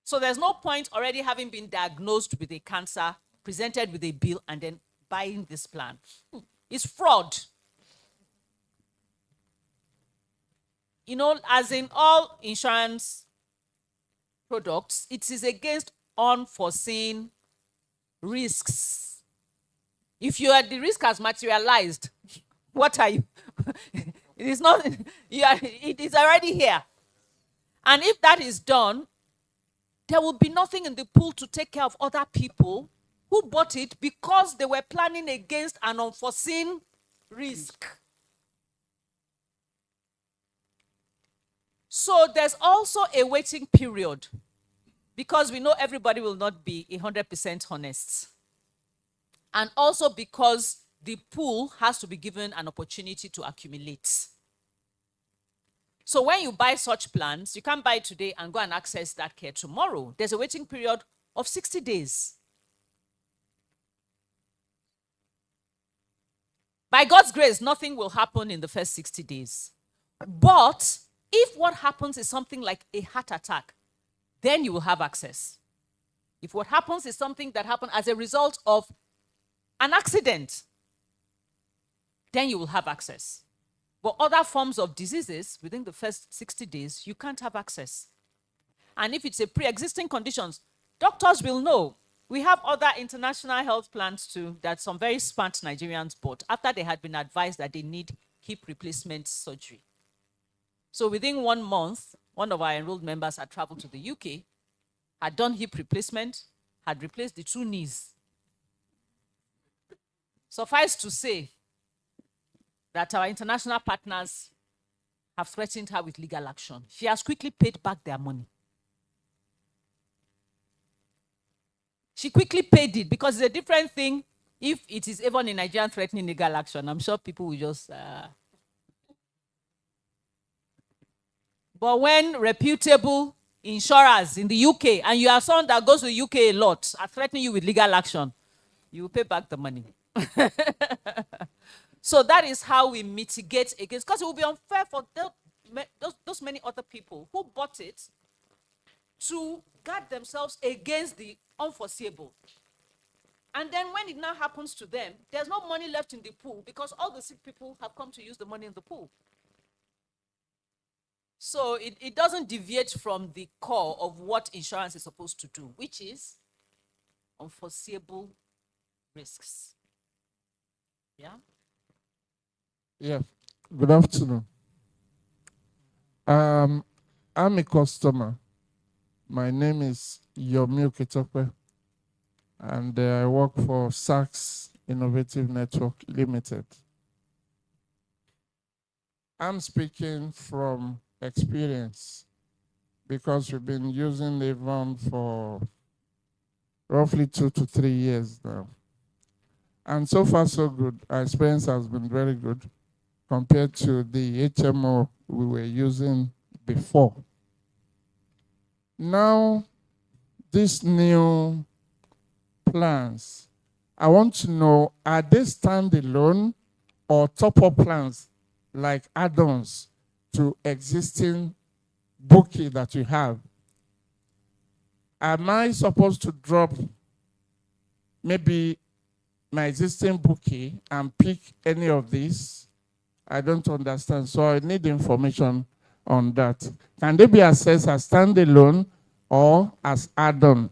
So there's no point already having been diagnosed with a cancer, presented with a bill, and then buying this plan. It's fraud. As in all insurance products, it is against unforeseen risks. If the risk has materialized, what are you? It is not, it is already here. And if that is done, there will be nothing in the pool to take care of other people who bought it because they were planning against an unforeseen risk. So there's also a waiting period, because we know everybody will not be 100% honest. And also because the pool has to be given an opportunity to accumulate. So when you buy such plans, you can't buy today and go and access that care tomorrow. There's a waiting period of 60 days. By God's grace, nothing will happen in the first 60 days. But if what happens is something like a heart attack, then you will have access. If what happens is something that happened as a result of an accident, then you will have access. But other forms of diseases, within the first 60 days, you can't have access. And if it's a pre-existing conditions, doctors will know. We have other international health plans too that some very smart Nigerians bought after they had been advised that they need hip replacement surgery. So within 1 month, one of our enrolled members had traveled to the UK, had done hip replacement, had replaced the 2 knees. Suffice to say that our international partners have threatened her with legal action. She has quickly paid back their money. She quickly paid it because it's a different thing if it is Avon in Nigeria threatening legal action. I'm sure people will just... But when reputable insurers in the UK, and you are someone that goes to the UK a lot, are threatening you with legal action, you will pay back the money. So that is how we mitigate against, because it will be unfair for those many other people who bought it to guard themselves against the unforeseeable. And then when it now happens to them, there's no money left in the pool because all the sick people have come to use the money in the pool. So it doesn't deviate from the core of what insurance is supposed to do, which is unforeseeable risks. Yeah? Yeah. Good afternoon. I'm a customer. My name is Yomi Oketope, and I work for Saks Innovative Network Limited. I'm speaking from experience because we've been using Avon for roughly 2 to 3 years now. And so far, so good. Our experience has been very good compared to the HMO we were using before. Now, these new plans, I want to know, are they standalone or top-up plans like add-ons to existing bouquet that you have? Am I supposed to drop maybe my existing bouquet and pick any of these? I don't understand, so I need information on that. Can they be assessed as standalone or as add-on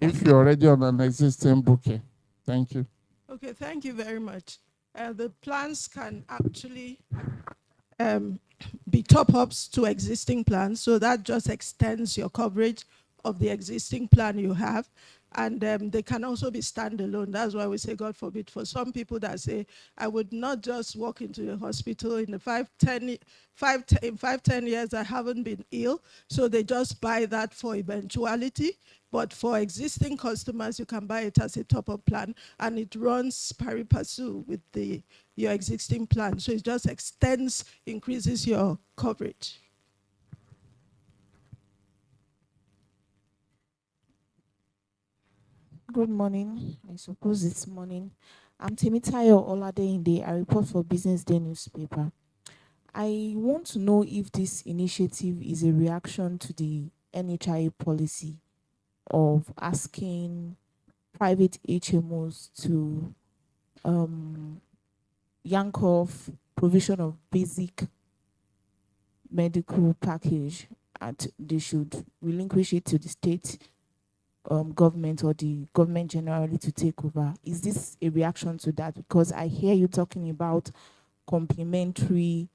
if you're already on an existing bouquet? Thank you. Okay, thank you very much. The plans can actually be top-ups to existing plans, so that just extends your coverage of the existing plan you have. And they can also be standalone. That's why we say, God forbid, for some people that say, I would not just walk into a hospital in the 5-10 years, I haven't been ill. So they just buy that for eventuality. But for existing customers, you can buy it as a top-up plan, and it runs pari passu with your existing plan. So it just extends, increases your coverage. Good morning. I suppose it's morning. I'm Temitayo Oladeinde. I report for Business Day newspaper. I want to know if this initiative is a reaction to the NHIA policy of asking private HMOs to yank off provision of basic medical package, and they should relinquish it to the state government or the government generally to take over. Is this a reaction to that? Because I hear you talking about complementary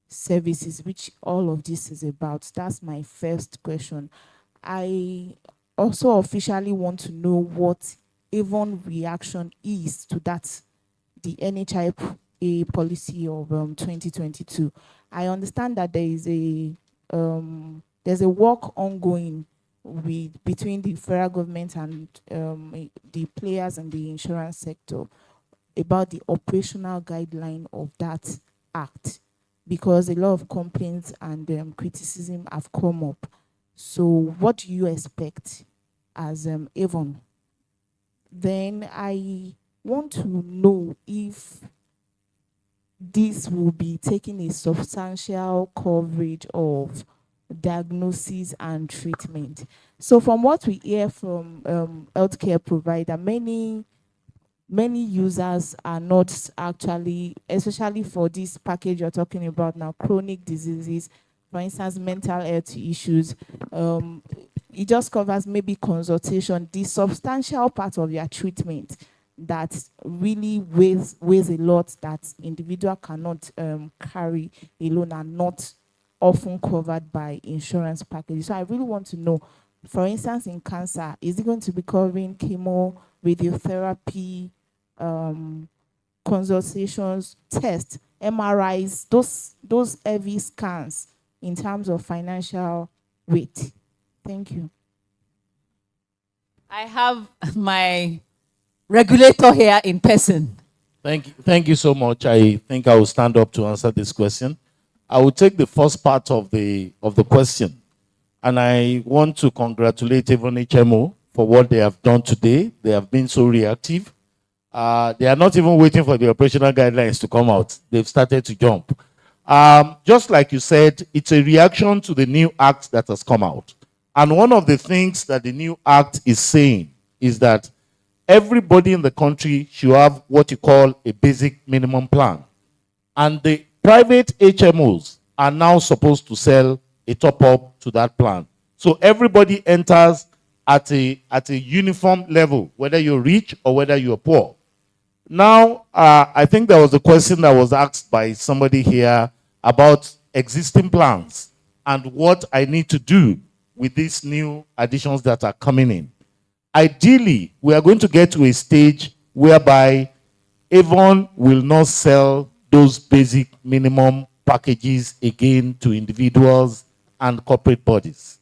services, which all of this is about. That's my first question. I also officially want to know what Avon reaction is to that, the NHIA policy of 2022. I understand that there is there's a work ongoing between the federal government and the players in the insurance sector about the operational guideline of that act, because a lot of complaints and criticism have come up. So what do you expect as Avon? Then I want to know if this will be taking a substantial coverage of diagnosis and treatment. So from what we hear from healthcare provider, many users are not actually, especially for this package you're talking about now, chronic diseases, for instance, mental health issues. It just covers maybe consultation, the substantial part of your treatment that really weighs a lot that individual cannot carry alone and not often covered by insurance packages. So I really want to know, for instance, in cancer, is it going to be covering chemo, radiotherapy, consultations, tests, MRIs, those heavy scans in terms of financial weight? Thank you. I have my regulator here in person. Thank you so much. I think I will stand up to answer this question. I will take the first part of the question, and I want to congratulate Avon HMO for what they have done today. They have been so reactive. They are not even waiting for the operational guidelines to come out. They've started to jump. Just like you said, it's a reaction to the new act that has come out. And one of the things that the new act is saying is that everybody in the country should have what you call a basic minimum plan. And the private HMOs are now supposed to sell a top-up to that plan. So everybody enters at a uniform level, whether you're rich or whether you're poor. Now, I think there was a question that was asked by somebody here about existing plans and what I need to do with these new additions that are coming in. Ideally, we are going to get to a stage whereby Avon will not sell those basic minimum packages again to individuals and corporate bodies.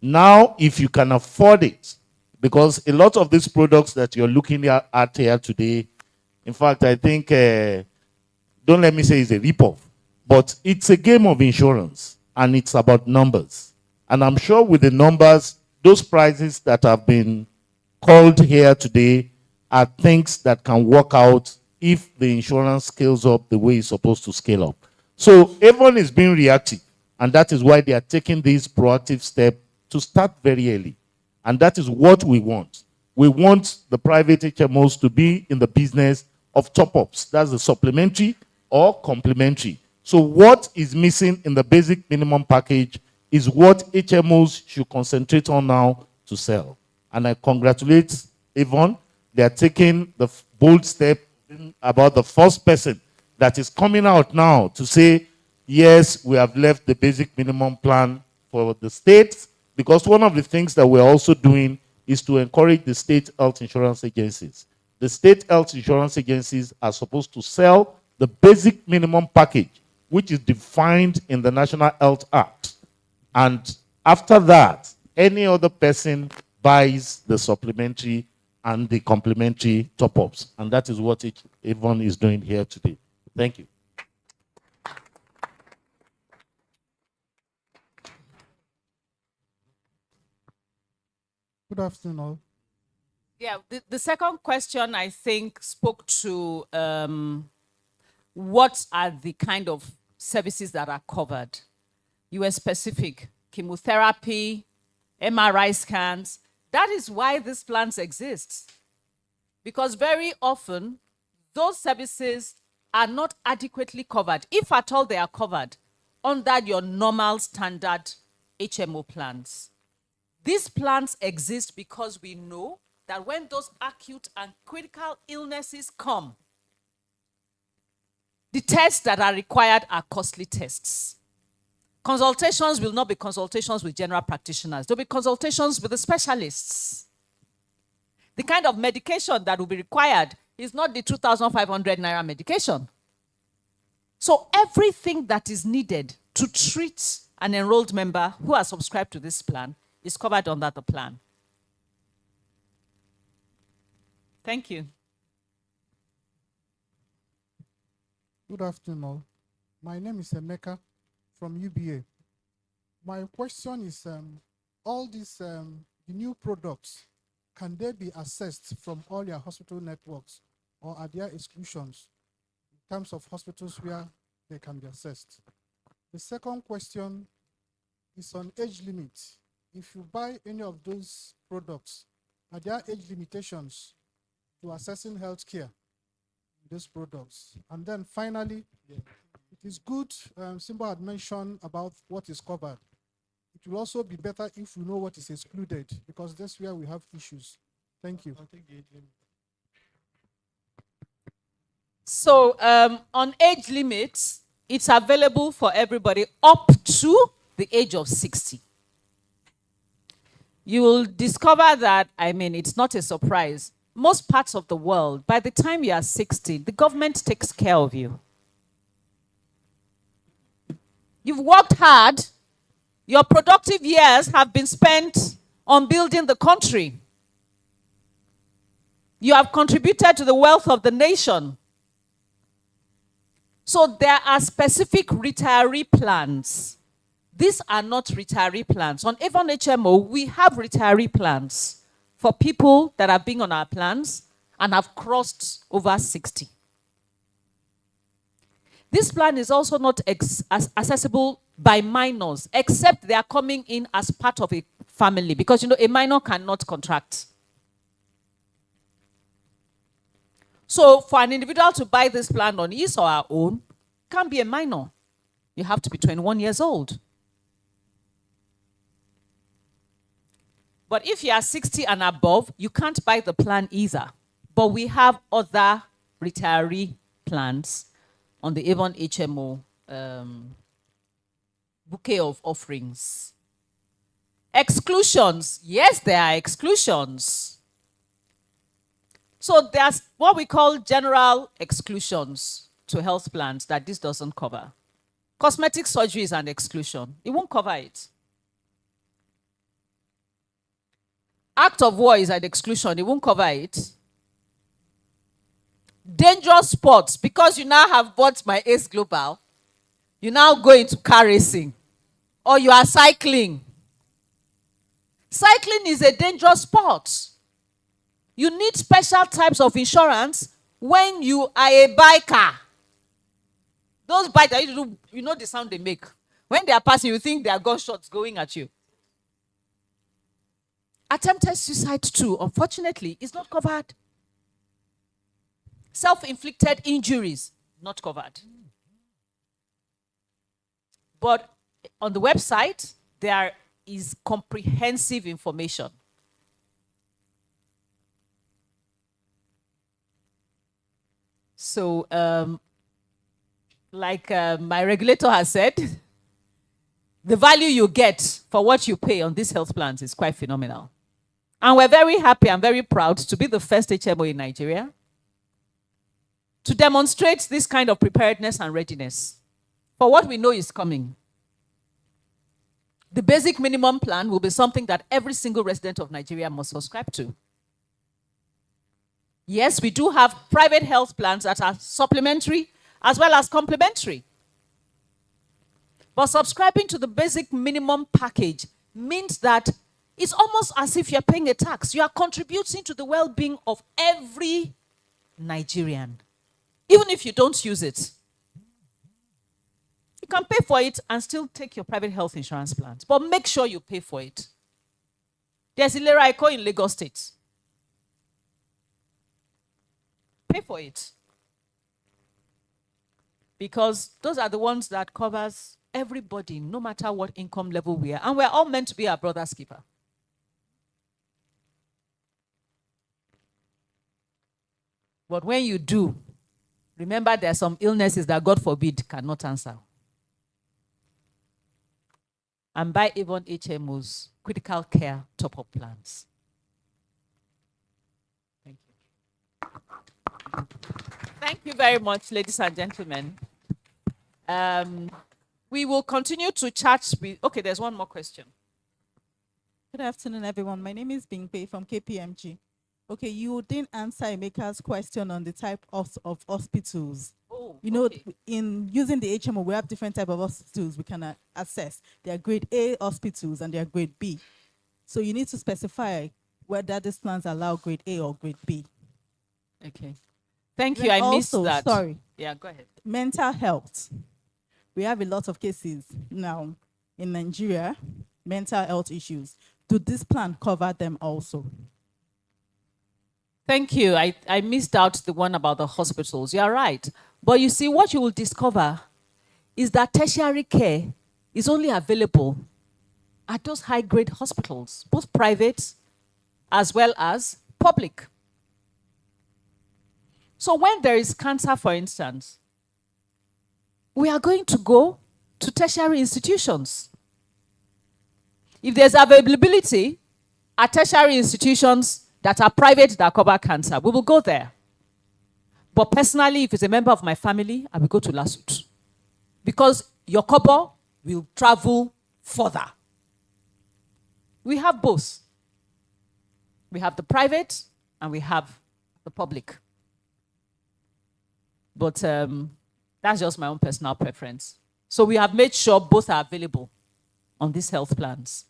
Now, if you can afford it, because a lot of these products that you're looking at here today, in fact, I think, don't let me say it's a ripoff, but it's a game of insurance and it's about numbers. And I'm sure with the numbers, those prices that have been called here today are things that can work out if the insurance scales up the way it's supposed to scale up. So Avon is being reactive, and that is why they are taking this proactive step to start very early. And that is what we want. We want the private HMOs to be in the business of top-ups. That's the supplementary or complementary. So what is missing in the basic minimum package is what HMOs should concentrate on now to sell. And I congratulate Avon. They are taking the bold step about the first person that is coming out now to say, yes, we have left the basic minimum plan for the states, because one of the things that we're also doing is to encourage the state health insurance agencies. The state health insurance agencies are supposed to sell the basic minimum package, which is defined in the National Health Act. And after that, any other person buys the supplementary and the complementary top-ups. And that is what Avon is doing here today. Thank you. Good afternoon, all. Yeah, the second question, I think, spoke to what are the kind of services that are covered. You were specific: chemotherapy, MRI scans. That is why these plans exist. Because very often, those services are not adequately covered, if at all they are covered, under your normal standard HMO plans. These plans exist because we know that when those acute and critical illnesses come, the tests that are required are costly tests. Consultations will not be consultations with general practitioners. They'll be consultations with the specialists. The kind of medication that will be required is not the 2,500 naira medication. So everything that is needed to treat an enrolled member who has subscribed to this plan is covered under the plan. Thank you. Good afternoon, all. My name is Emeka from UBA. My question is, all these the new products, can they be assessed from all your hospital networks, or are there exclusions in terms of hospitals where they can be assessed? The second question is on age limit. If you buy any of those products, are there age limitations to assessing healthcare in those products? And then finally, it is good, Simba had mentioned about what is covered. It will also be better if we know what is excluded, because that's where we have issues. Thank you. So on age limits, it's available for everybody up to the age of 60. You will discover that, I mean, it's not a surprise. Most parts of the world, by the time you are 60, the government takes care of you. You've worked hard. Your productive years have been spent on building the country. You have contributed to the wealth of the nation. So there are specific retiree plans. These are not retiree plans. On Avon HMO, we have retiree plans for people that have been on our plans and have crossed over 60. This plan is also not accessible by minors, except they are coming in as part of a family, because you know a minor cannot contract. So for an individual to buy this plan on his or her own, can't be a minor. You have to be 21 years old. But if you are 60 and above, you can't buy the plan either. But we have other retiree plans on the Avon HMO bouquet of offerings. Exclusions. Yes, there are exclusions. So there's what we call general exclusions to health plans that this doesn't cover. Cosmetic surgery is an exclusion. It won't cover it. Act of war is an exclusion. It won't cover it. Dangerous sports, because you now have bought my Ace Global, you now go into car racing, or you are cycling. Cycling is a dangerous sport. You need special types of insurance when you are a biker. Those bikers, you know the sound they make. When they are passing, you think they are gunshots going at you. Attempted suicide too, unfortunately, is not covered. Self-inflicted injuries, not covered. But on the website, there is comprehensive information. So, like my regulator has said, the value you get for what you pay on these health plans is quite phenomenal. And we're very happy and very proud to be the first HMO in Nigeria to demonstrate this kind of preparedness and readiness for what we know is coming. The basic minimum plan will be something that every single resident of Nigeria must subscribe to. Yes, we do have private health plans that are supplementary as well as complementary. But subscribing to the basic minimum package means that it's almost as if you're paying a tax. You are contributing to the well-being of every Nigerian, even if you don't use it. You can pay for it and still take your private health insurance plans, but make sure you pay for it. There's Ilera Eco in Lagos State. Pay for it. Because those are the ones that covers everybody, no matter what income level we are. And we're all meant to be our brother's keeper. But when you do, remember there are some illnesses that, God forbid, cannot answer. And buy Avon HMO's critical care top-up plans. Thank you. Thank you very much, ladies and gentlemen. We will continue to chat with... Okay, there's one more question. Good afternoon, everyone. My name is Bingpei from KPMG. Okay, you didn't answer Emeka's question on the type of hospitals. Oh, you know, okay. in using the HMO, we have different types of hospitals we can assess. There are grade A hospitals and there are grade B. So you need to specify whether these plans allow grade A or grade B. Okay. Thank you. Then I missed also, that. Sorry. Yeah, go ahead. Mental health. We have a lot of cases now in Nigeria, mental health issues. Do this plan cover them also? Thank you. I missed out the one about the hospitals. You're right. But you see, what you will discover is that tertiary care is only available at those high-grade hospitals, both private as well as public. So when there is cancer, for instance, we are going to go to tertiary institutions. If there's availability at tertiary institutions that are private that cover cancer, we will go there. But personally, if it's a member of my family, I will go to LASUT. Because your kobo will travel further. We have both. We have the private and we have the public. But that's just my own personal preference. So we have made sure both are available on these health plans.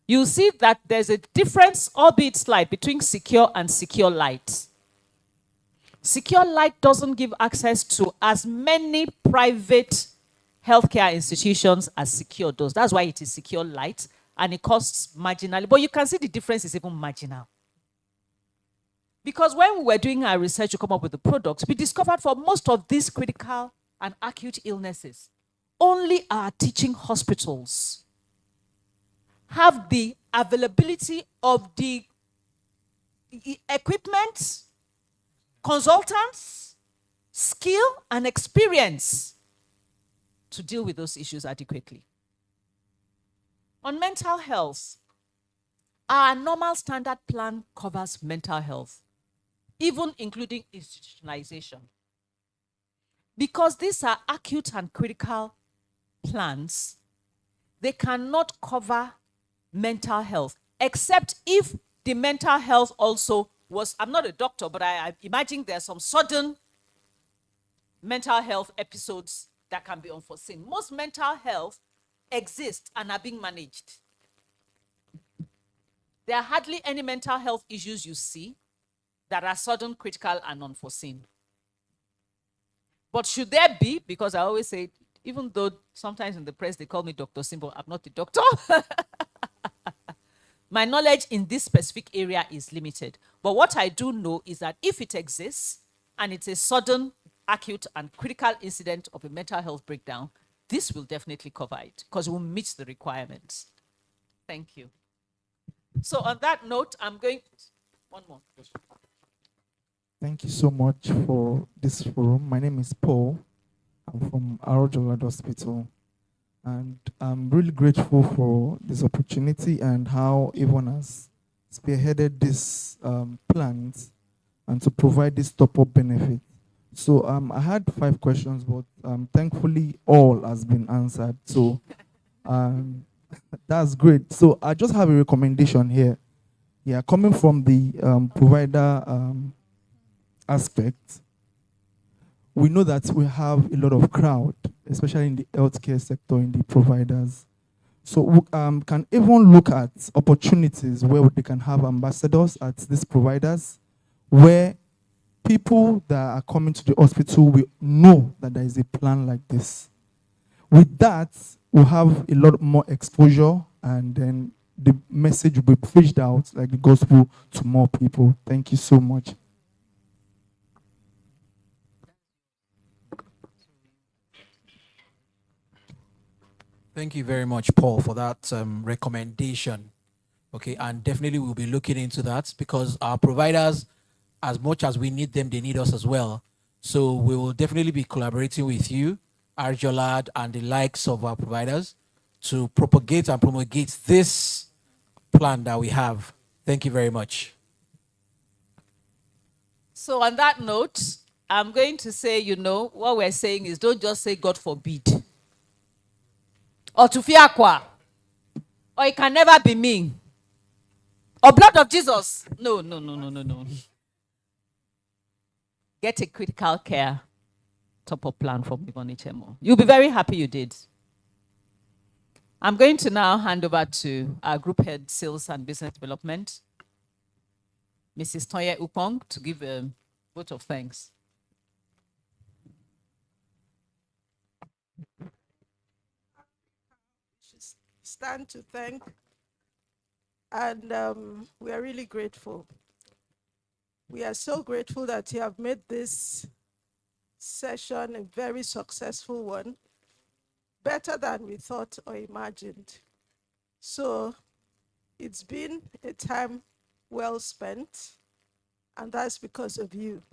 You see that there's a difference, albeit slight, between secure and secure light. Secure light doesn't give access to as many private healthcare institutions as secure does. That's why it is secure light, and it costs marginally. But you can see the difference is even marginal. Because when we were doing our research to come up with the products, we discovered for most of these critical and acute illnesses, only our teaching hospitals have the availability of the equipment, consultants, skill, and experience to deal with those issues adequately. On mental health, our normal standard plan covers mental health, even including institutionalization. Because these are acute and critical plans, they cannot cover mental health, except if the mental health also was, I'm not a doctor, but I imagine there's some sudden mental health episodes that can be unforeseen. Most mental health exist and are being managed. There are hardly any mental health issues you see that are sudden, critical, and unforeseen. But should there be, because I always say, even though sometimes in the press they call me Dr. Simbo, I'm not a doctor. My knowledge in this specific area is limited. But what I do know is that if it exists, and it's a sudden, acute, and critical incident of a mental health breakdown, this will definitely cover it, because it will meet the requirements. Thank you. So on that note, I'm going, one more. Thank you so much for this forum. My name is Paul. I'm from Arojolad Hospital. And I'm really grateful for this opportunity and how Avon has spearheaded this plans and to provide this top-up benefit. So I had 5 questions, but thankfully all has been answered. So that's great. So I just have a recommendation here. Yeah, coming from the provider aspect, we know that we have a lot of crowd, especially in the healthcare sector, in the providers. So can Avon look at opportunities where they can have ambassadors at these providers, where people that are coming to the hospital will know that there is a plan like this. With that, we'll have a lot more exposure, and then the message will be pushed out, like the gospel, to more people. Thank you so much. Thank you very much, Paul, for that recommendation. Okay, and definitely we'll be looking into that, because our providers, as much as we need them, they need us as well. So we will definitely be collaborating with you, Arjolad, and the likes of our providers to propagate and promulgate this plan that we have. Thank you very much. So on that note, I'm going to say, what we're saying is, don't just say God forbid. Or to fear kwa. Or it can never be me. Or blood of Jesus. No. Get a critical care top-up plan from Avon HMO. You'll be very happy you did. I'm going to now hand over to our group head, Sales and Business Development, Mrs. Toye Upong, to give a vote of thanks. Stand to thank, and we are really grateful. We are so grateful that you have made this session a very successful one, better than we thought or imagined. So it's been a time well spent, and that's because of you.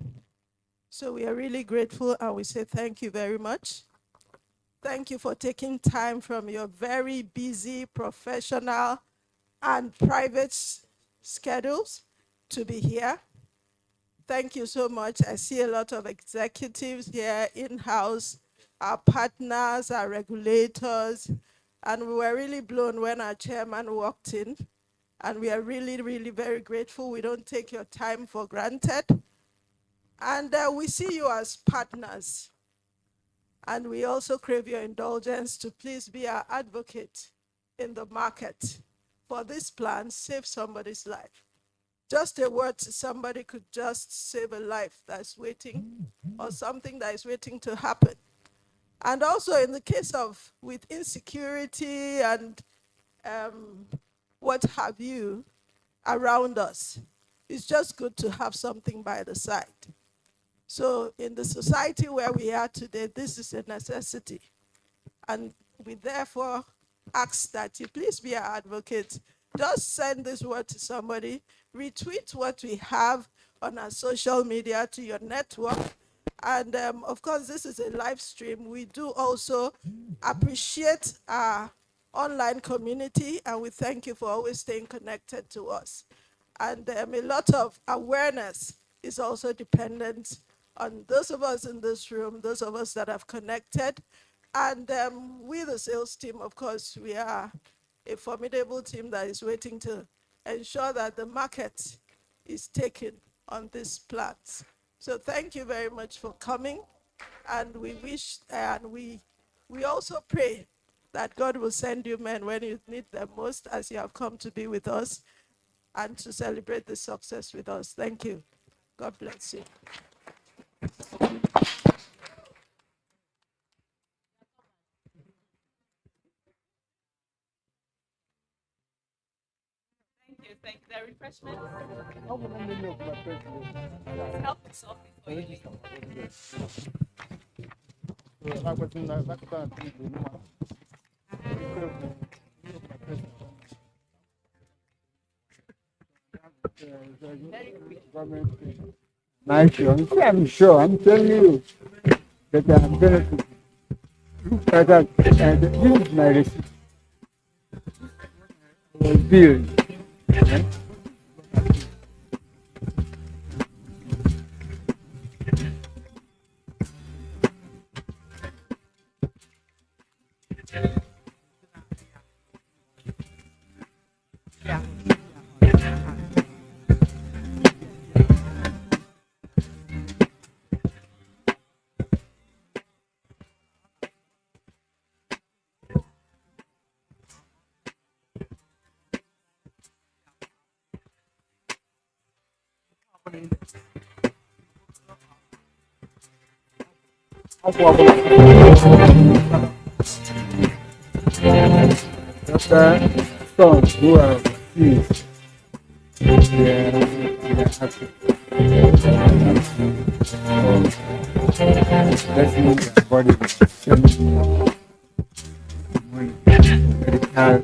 So we are really grateful, and we say thank you very much. Thank you for taking time from your very busy professional and private schedules to be here. Thank you so much. I see a lot of executives here in-house, our partners, our regulators, and we were really blown when our chairman walked in. And we are really, really very grateful. We don't take your time for granted. And we see you as partners. And we also crave your indulgence to please be our advocate in the market for this plan, save somebody's life. Just a word to somebody could just save a life that's waiting, or something that is waiting to happen. And also in the case of with insecurity and what have you around us, it's just good to have something by the side. So in the society where we are today, this is a necessity. And we therefore ask that you please be our advocate. Just send this word to somebody, retweet what we have on our social media to your network. And of course, this is a live stream. We do also appreciate our online community, and we thank you for always staying connected to us. And a lot of awareness is also dependent on those of us in this room, those of us that have connected. And we, the sales team, of course, we are a formidable team that is waiting to ensure that the market is taken on these plans. So thank you very much for coming. And we wish, and we also pray that God will send you men when you need them most, as you have come to be with us and to celebrate the success with us. Thank you. God bless you. Thank you. The refreshments. Help yourself before you leave. Nice one. I'm sure. I'm telling you that I'm going to look at that. And this is my receipt. Bill. After sons who are refused, they are happy. Let's move the body. Money. Very hard.